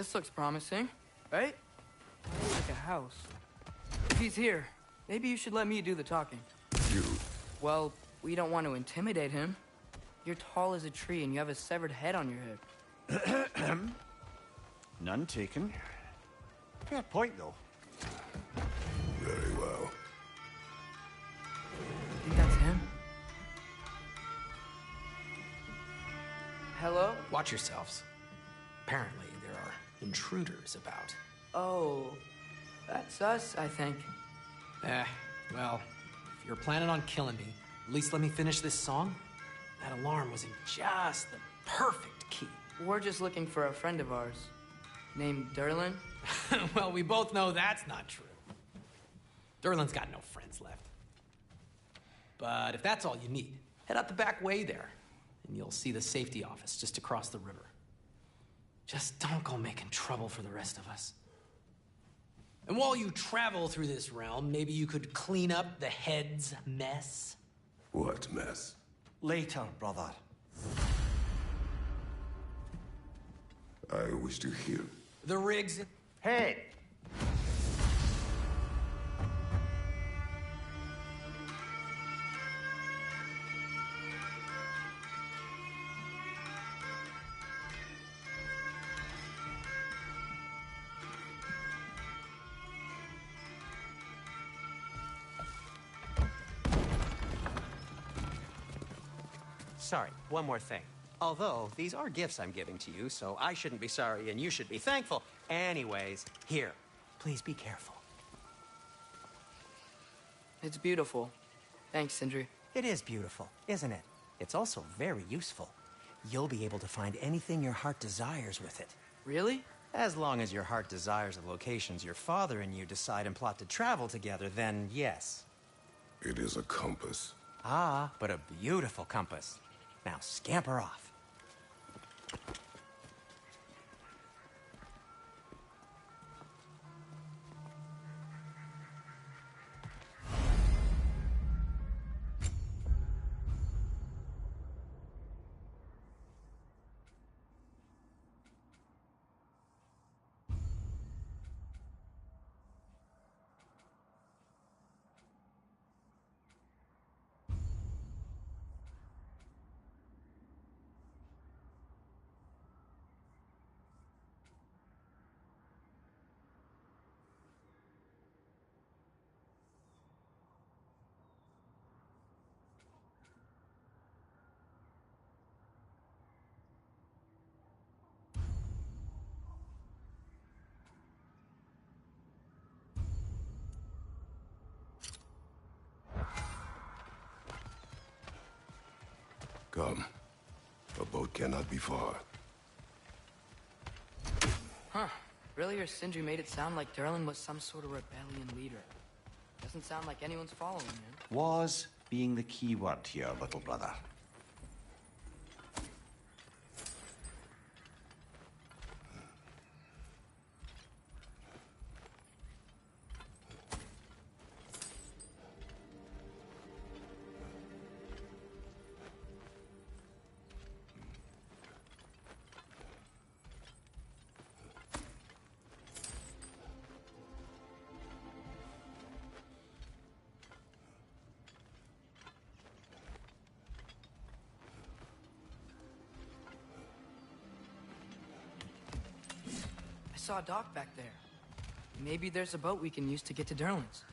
This looks promising, right? Like a house. If he's here, maybe you should let me do the talking. You? Well, we don't want to intimidate him. You're tall as a tree and you have a severed head on your head. None taken. Fair point, though. Very well. Think that's him? Hello? Watch yourselves. Apparently, there are intruders about. Oh, that's us, I think. Well, if you're planning on killing me, at least let me finish this song. That alarm was in just the perfect key. We're just looking for a friend of ours, named Derlin. Well, we both know that's not true. Derlin's got no friends left. But if that's all you need, head out the back way there, and you'll see the safety office just across the river. Just don't go making trouble for the rest of us. And while you travel through this realm, maybe you could clean up the head's mess? What mess? Later, brother. I wish to hear. The rigs. Hey! Sorry, one more thing. Although, these are gifts I'm giving to you, so I shouldn't be sorry and you should be thankful. Anyways, here, please be careful. It's beautiful. Thanks, Sindri. It is beautiful, isn't it? It's also very useful. You'll be able to find anything your heart desires with it. Really? As long as your heart desires the locations your father and you decide and plot to travel together, then yes. It is a compass. Ah, but a beautiful compass. Now scamper off. Come. A boat cannot be far. Huh. Earlier, Sindri made it sound like Derlin was some sort of rebellion leader. Doesn't sound like anyone's following him. Was being the key word here, little brother. I saw a dock back there. Maybe there's a boat we can use to get to Derlin's.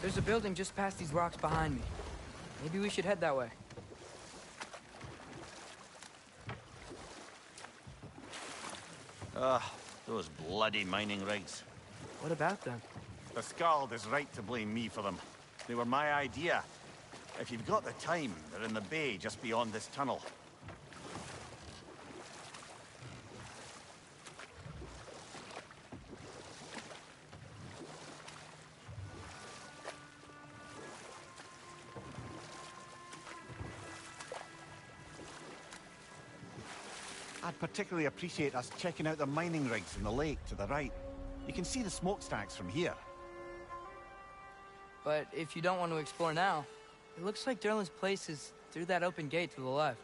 There's a building just past these rocks behind me. Maybe we should head that way. Those bloody mining rigs. What about them? The Skald is right to blame me for them. They were my idea. If you've got the time, they're in the bay just beyond this tunnel. I'd particularly appreciate us checking out the mining rigs in the lake to the right. You can see the smokestacks from here. But if you don't want to explore now, it looks like Durlin's place is through that open gate to the left.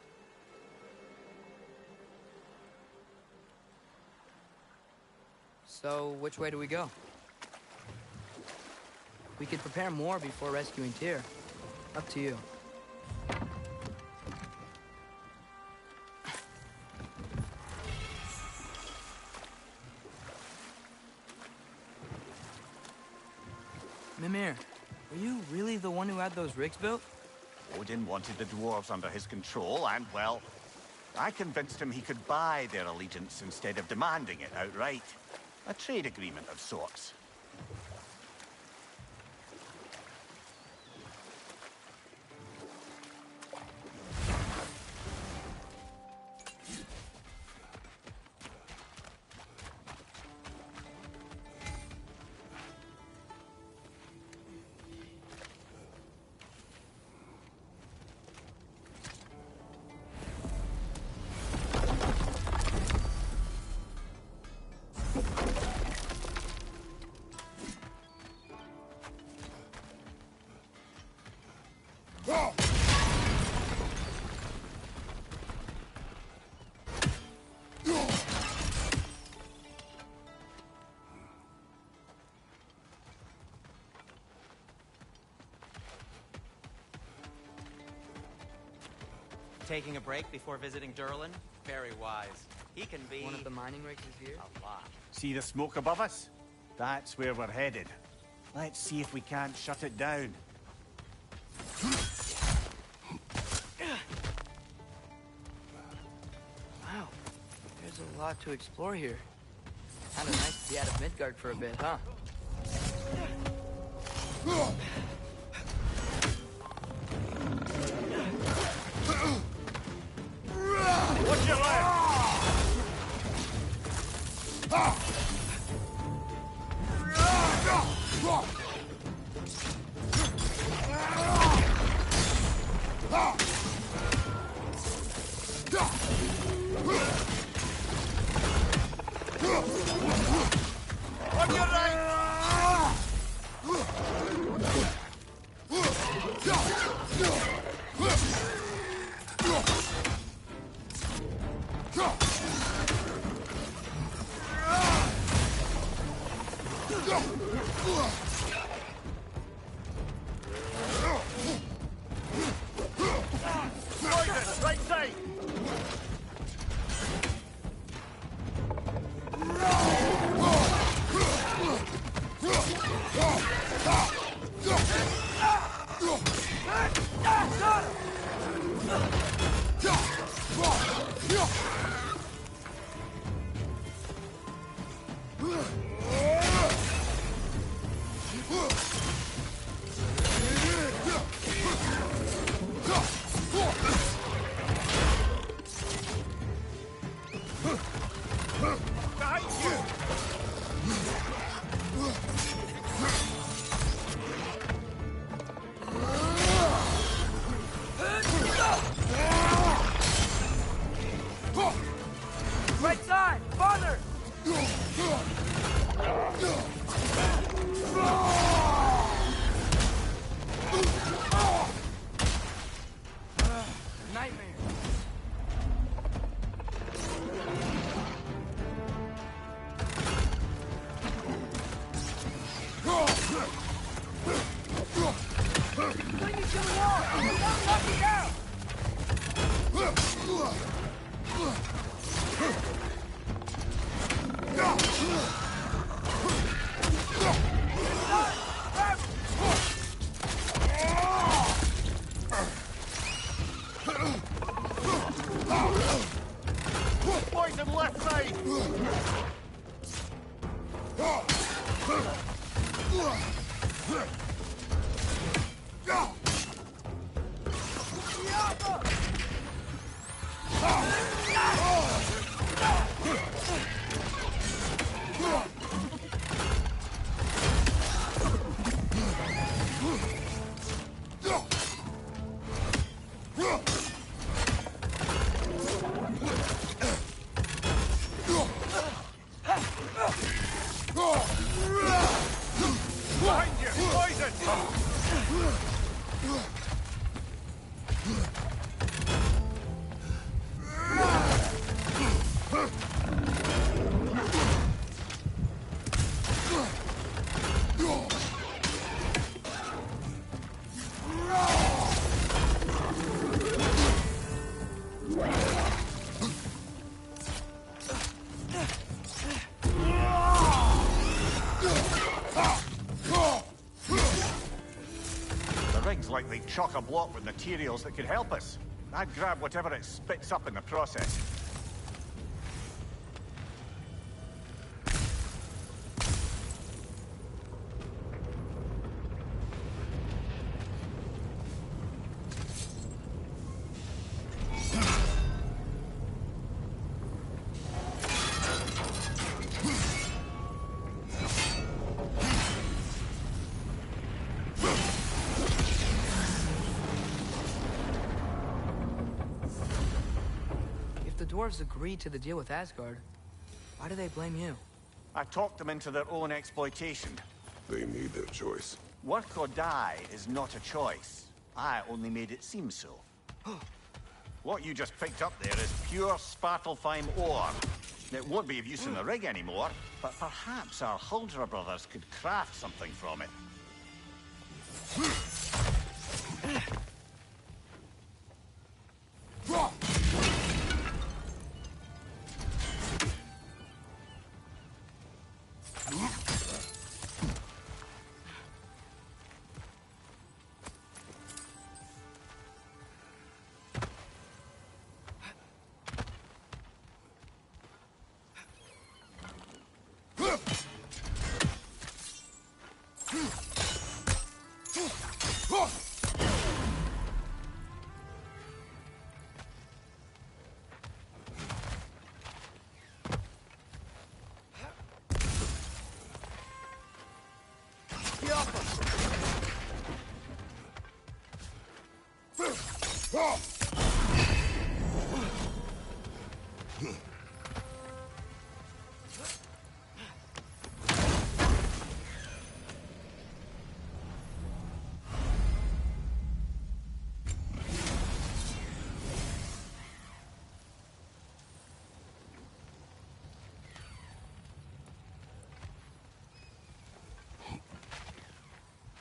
So, which way do we go? We could prepare more before rescuing Tyr. Up to you. Mimir, were you really the one who had those rigs built? Odin wanted the dwarves under his control, and, well, I convinced him he could buy their allegiance instead of demanding it outright. A trade agreement of sorts. Taking a break before visiting Durlin? Very wise. He can be... One of the mining rigs is here? A lot. See the smoke above us? That's where we're headed. Let's see if we can't shut it down. Wow, there's a lot to explore here. Kinda nice to be out of Midgard for a bit, huh? What's your left? On your right! Right side! Right side! Farther! Nightmare. Bring you to the wall! Don't knock me down! Poison left side! Likely chock-a-block with materials that could help us. I'd grab whatever it spits up in the process. The dwarves agreed to the deal with Asgard. Why do they blame you? I talked them into their own exploitation. They made their choice. Work or die is not a choice. I only made it seem so. What you just picked up there is pure Svartalfheim ore. It won't be of use in the rig anymore, but perhaps our Huldra brothers could craft something from it.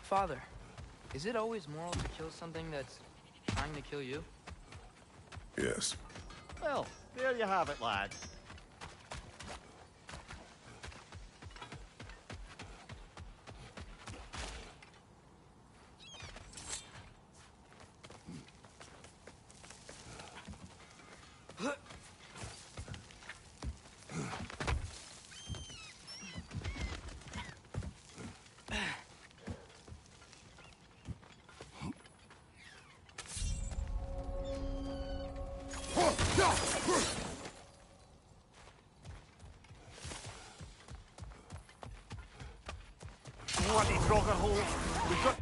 Father, is it always moral to kill something that's trying to kill you? Yes. Well, there you have it, lad. Bloody Frogger hole. We've got...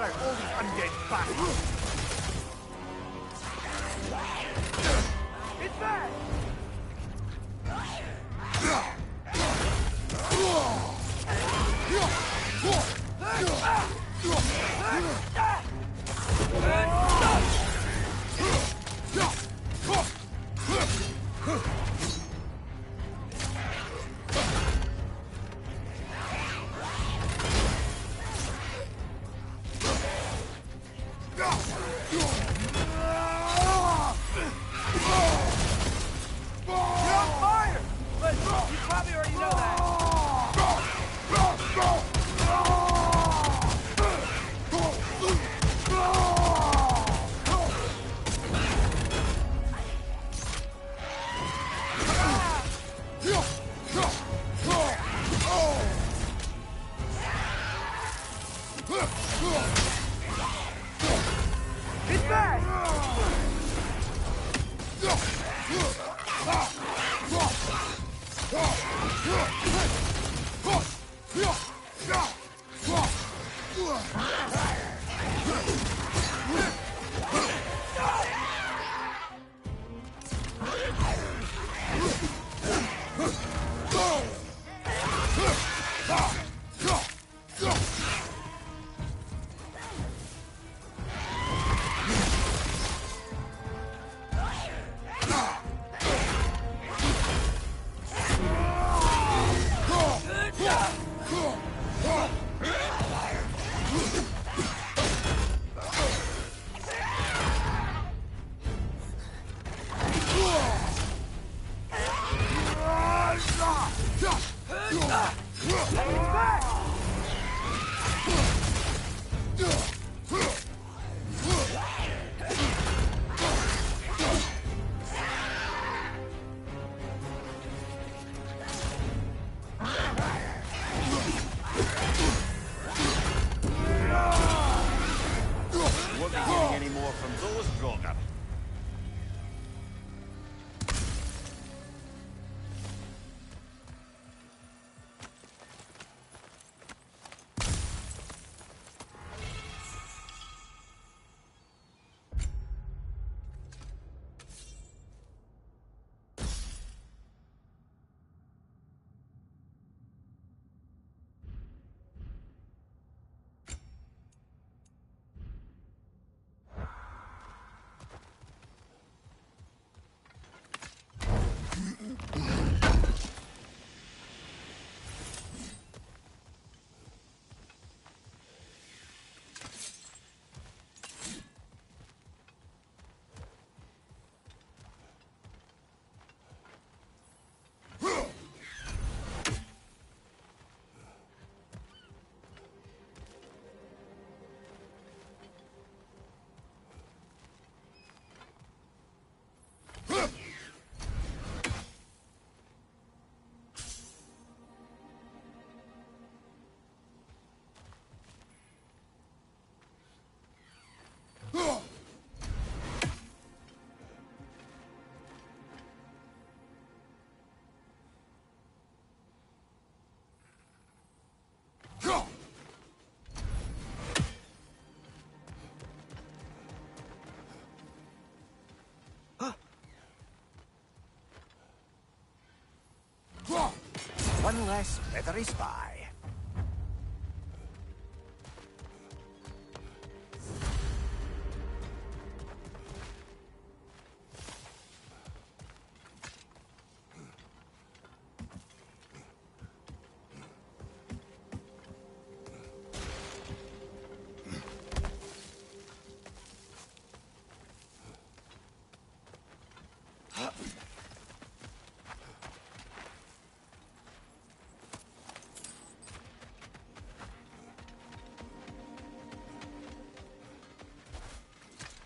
clear out all these undead bastards. It's back! One less feathery spy.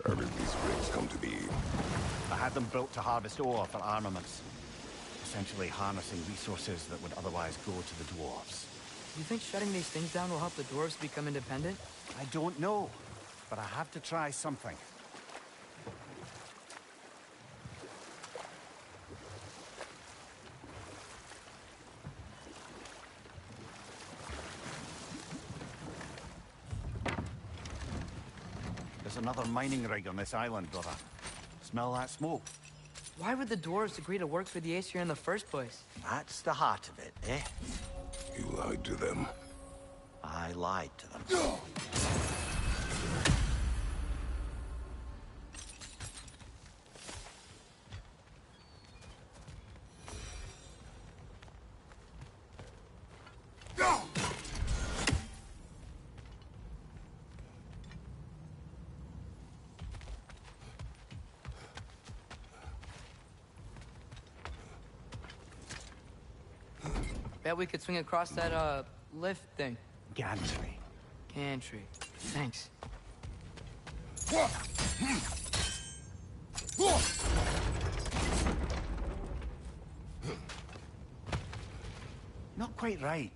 How did these springs come to be? I had them built to harvest ore for armaments. Essentially harnessing resources that would otherwise go to the dwarves. You think shutting these things down will help the dwarves become independent? I don't know, but I have to try something. another mining rig on this island, brother. Smell that smoke? Why would the dwarves agree to work for the Aesir in the first place? That's the heart of it, eh? You lied to them. I lied to them. Bet we could swing across that, lift thing. Gantry. Gantry. Thanks. Not quite right.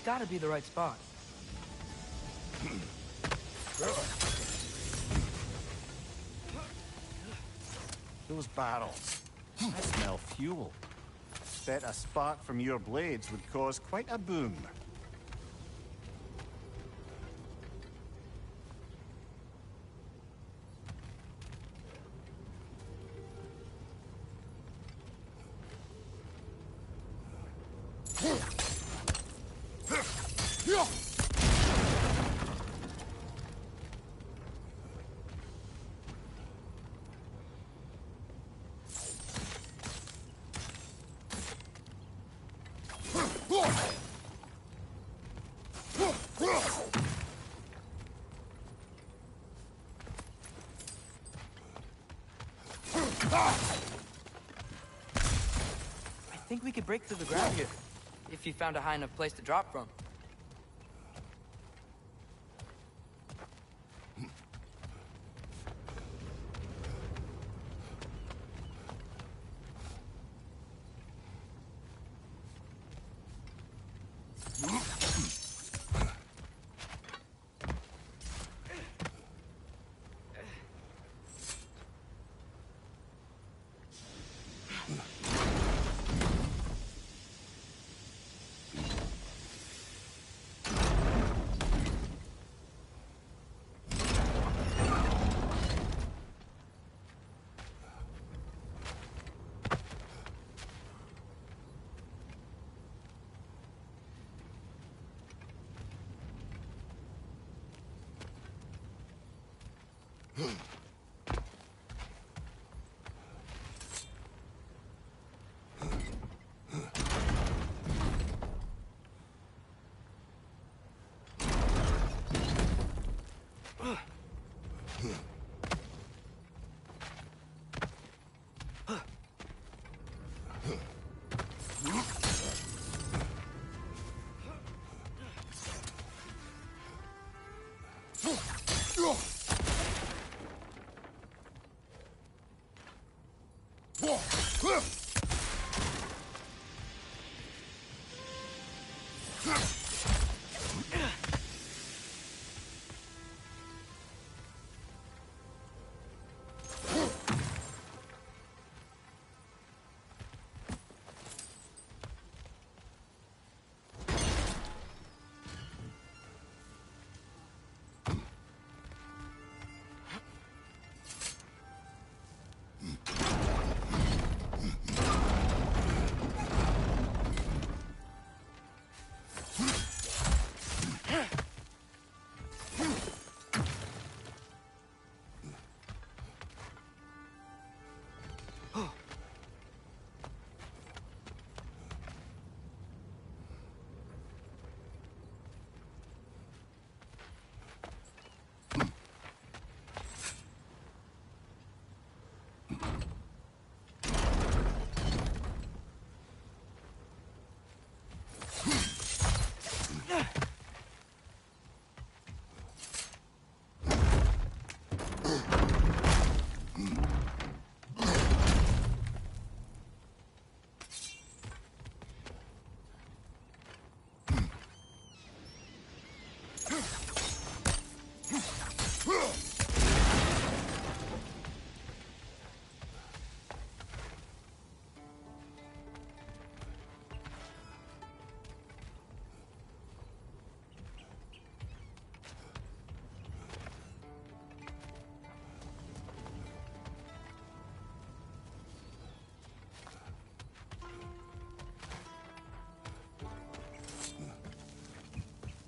Gotta be the right spot. Those barrels. I smell fuel. Bet a spark from your blades would cause quite a boom. I think we could break through the ground here, if you found a high enough place to drop from.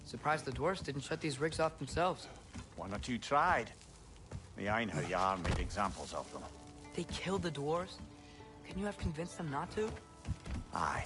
Surprised the dwarves didn't shut these rigs off themselves. One or two tried. The Einherjar made examples of them. They killed the dwarves? Can you have convinced them not to? Aye.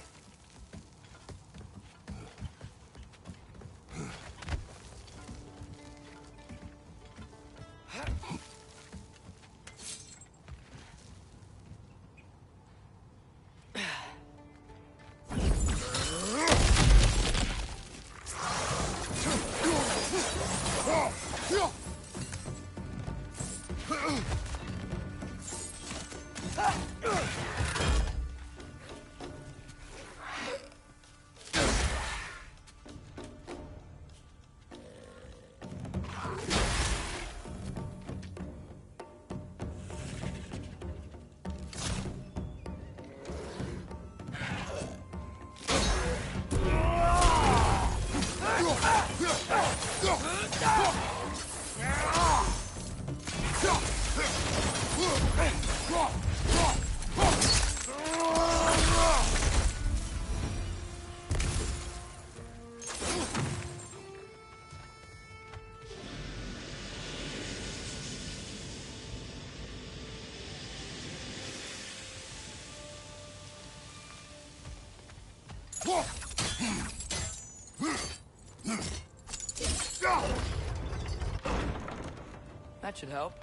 That should help.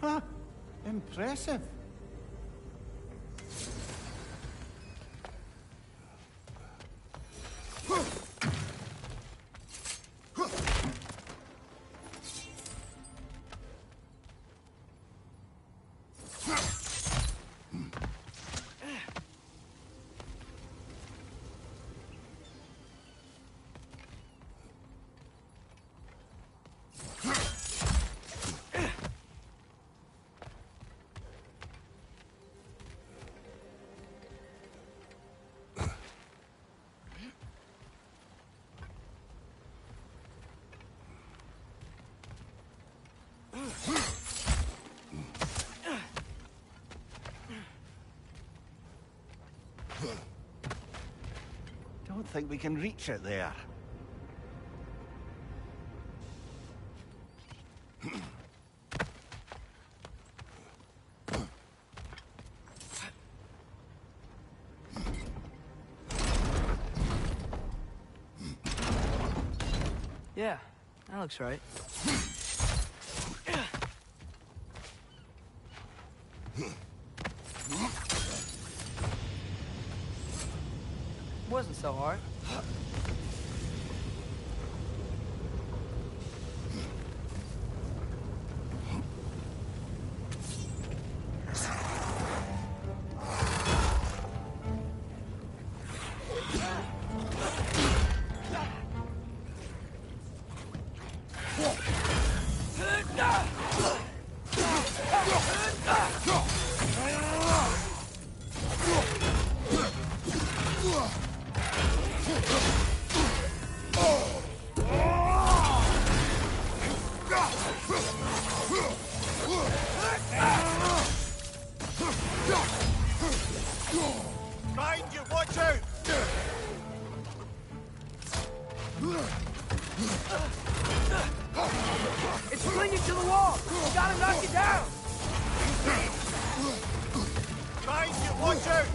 Huh. Impressive. Don't think we can reach it there. Yeah, that looks right. Wasn't so hard. Behind you, watch out! It's clinging to the wall! You gotta knock it down! Behind you, watch out!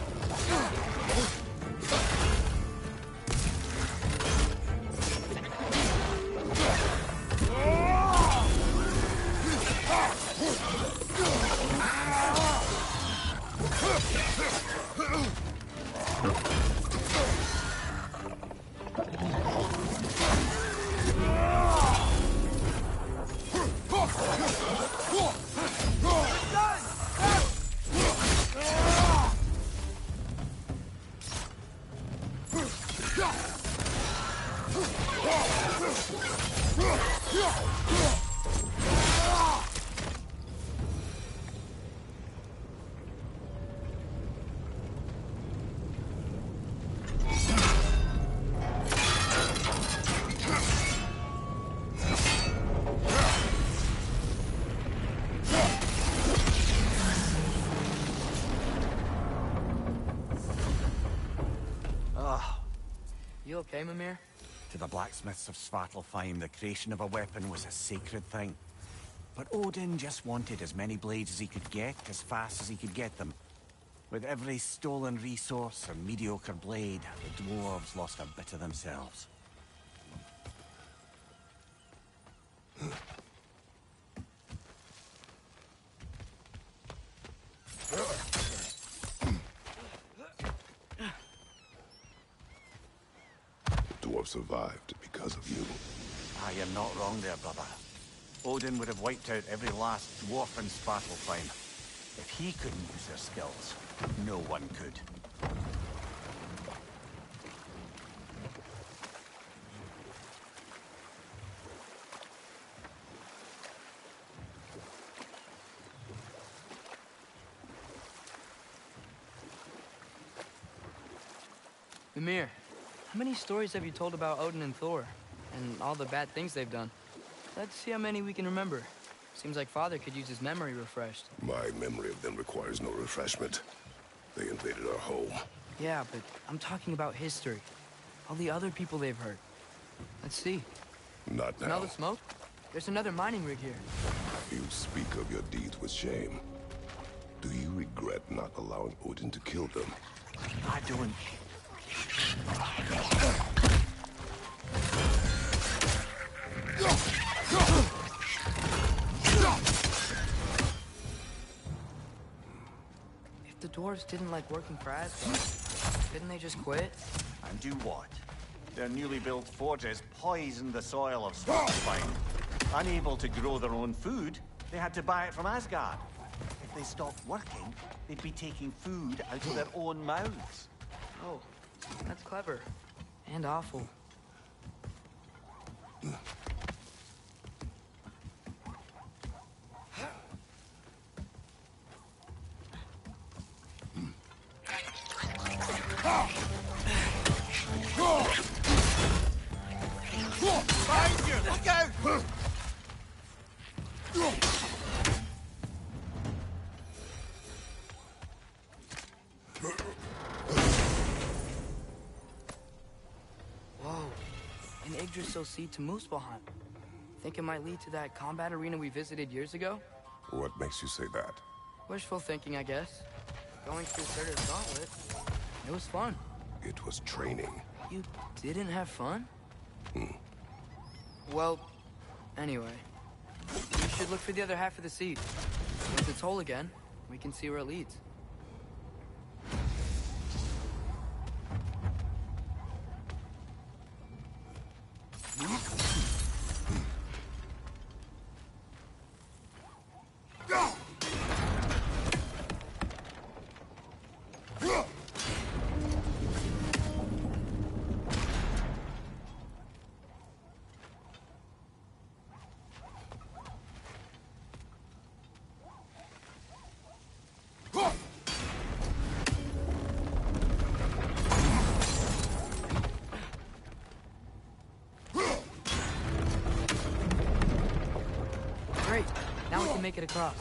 You okay, Mimir? To the blacksmiths of Svartalfheim, the creation of a weapon was a sacred thing. But Odin just wanted as many blades as he could get, as fast as he could get them. With every stolen resource or mediocre blade, the dwarves lost a bit of themselves. Dwarf survived because of you. Ah, you're not wrong there, brother. Odin would have wiped out every last dwarf in Svartalfheim. If he couldn't use their skills, no one could. Mimir, how many stories have you told about Odin and Thor? And all the bad things they've done? Let's see how many we can remember. Seems like Father could use his memory refreshed. My memory of them requires no refreshment. They invaded our home. Yeah, but I'm talking about history. All the other people they've hurt. Let's see. Not now. Smell the smoke? There's another mining rig here. You speak of your deeds with shame. Do you regret not allowing Odin to kill them? I don't. If the dwarves didn't like working for Asgard, didn't they just quit? And do what? Their newly built forges poisoned the soil of Svartalfheim. Unable to grow their own food, they had to buy it from Asgard. If they stopped working, they'd be taking food out of their own mouths. Oh, that's clever. And awful. Behind you! Look out! Yggdrasil seed to Muspelheim. Think it might lead to that combat arena we visited years ago? What makes you say that? Wishful thinking, I guess. Going through Surtur's gauntlet, it was fun. It was training. You didn't have fun? Well, anyway. You should look for the other half of the seed. Once it's whole again, we can see where it leads. Great. Now we can make it across.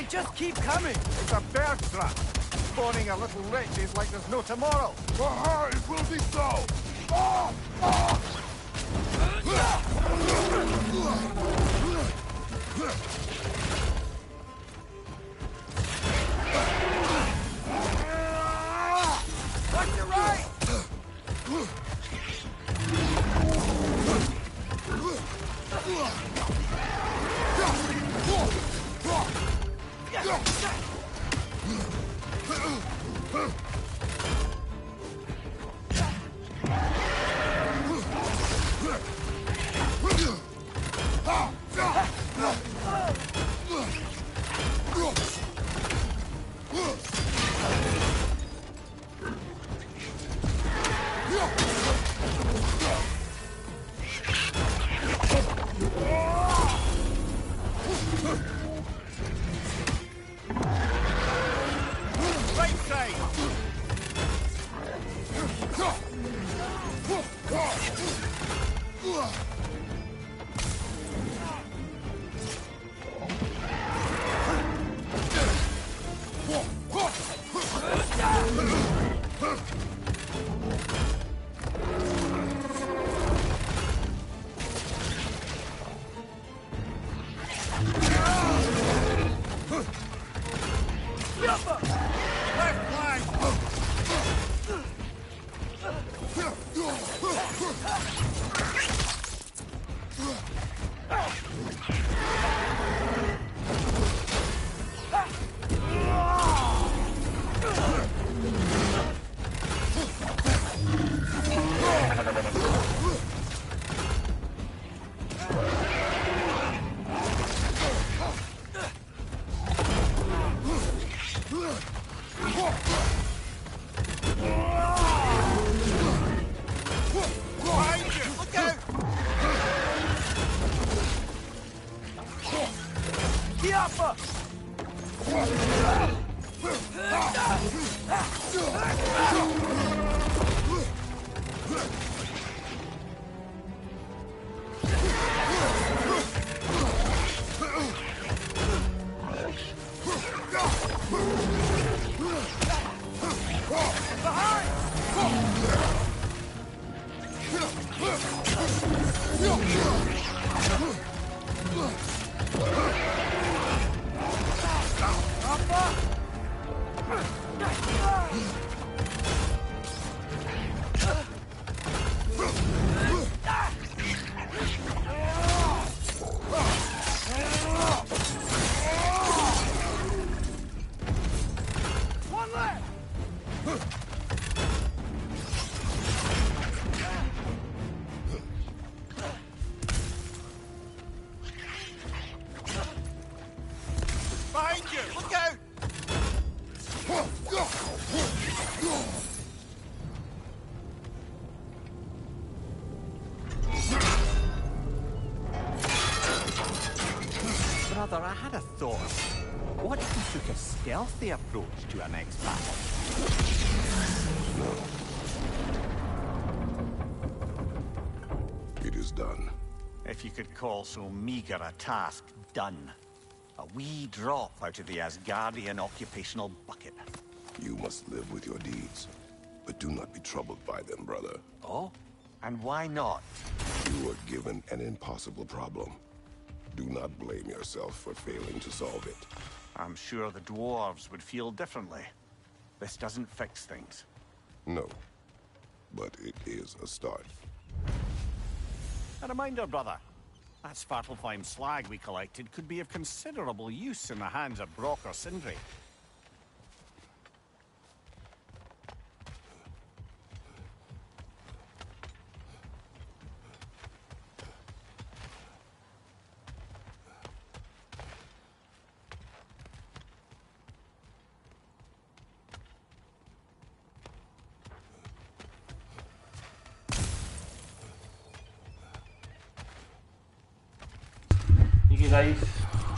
Just keep coming! It's a bird trap! Spawning a little wretches like there's no tomorrow! For her, it will be so! Watch your right! Brother, I had a thought. What if we took a stealthy approach to our next battle? It is done. If you could call so meager a task done. A wee drop out of the Asgardian occupational bucket. You must live with your deeds, but do not be troubled by them, brother. Oh? And why not? You were given an impossible problem. Do not blame yourself for failing to solve it. I'm sure the dwarves would feel differently. This doesn't fix things. No, but it is a start. A reminder, brother. That Svartalfheim slag we collected could be of considerable use in the hands of Brock or Sindri. Guys,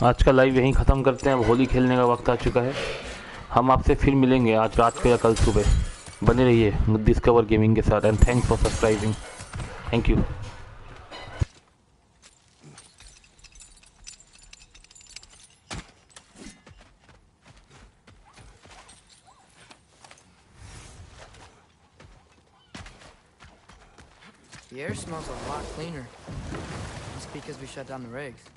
आज का live यहीं ख़त्म करते हैं। अब होली खेलने का वक्त आ चुका है। हम आपसे फिर मिलेंगे आज रात को या कल सुबह। बने रहिए डिस्कवर गेमिंग के साथ and thanks for subscribing. Thank you. The air smells a lot cleaner. Must be because we shut down the rigs.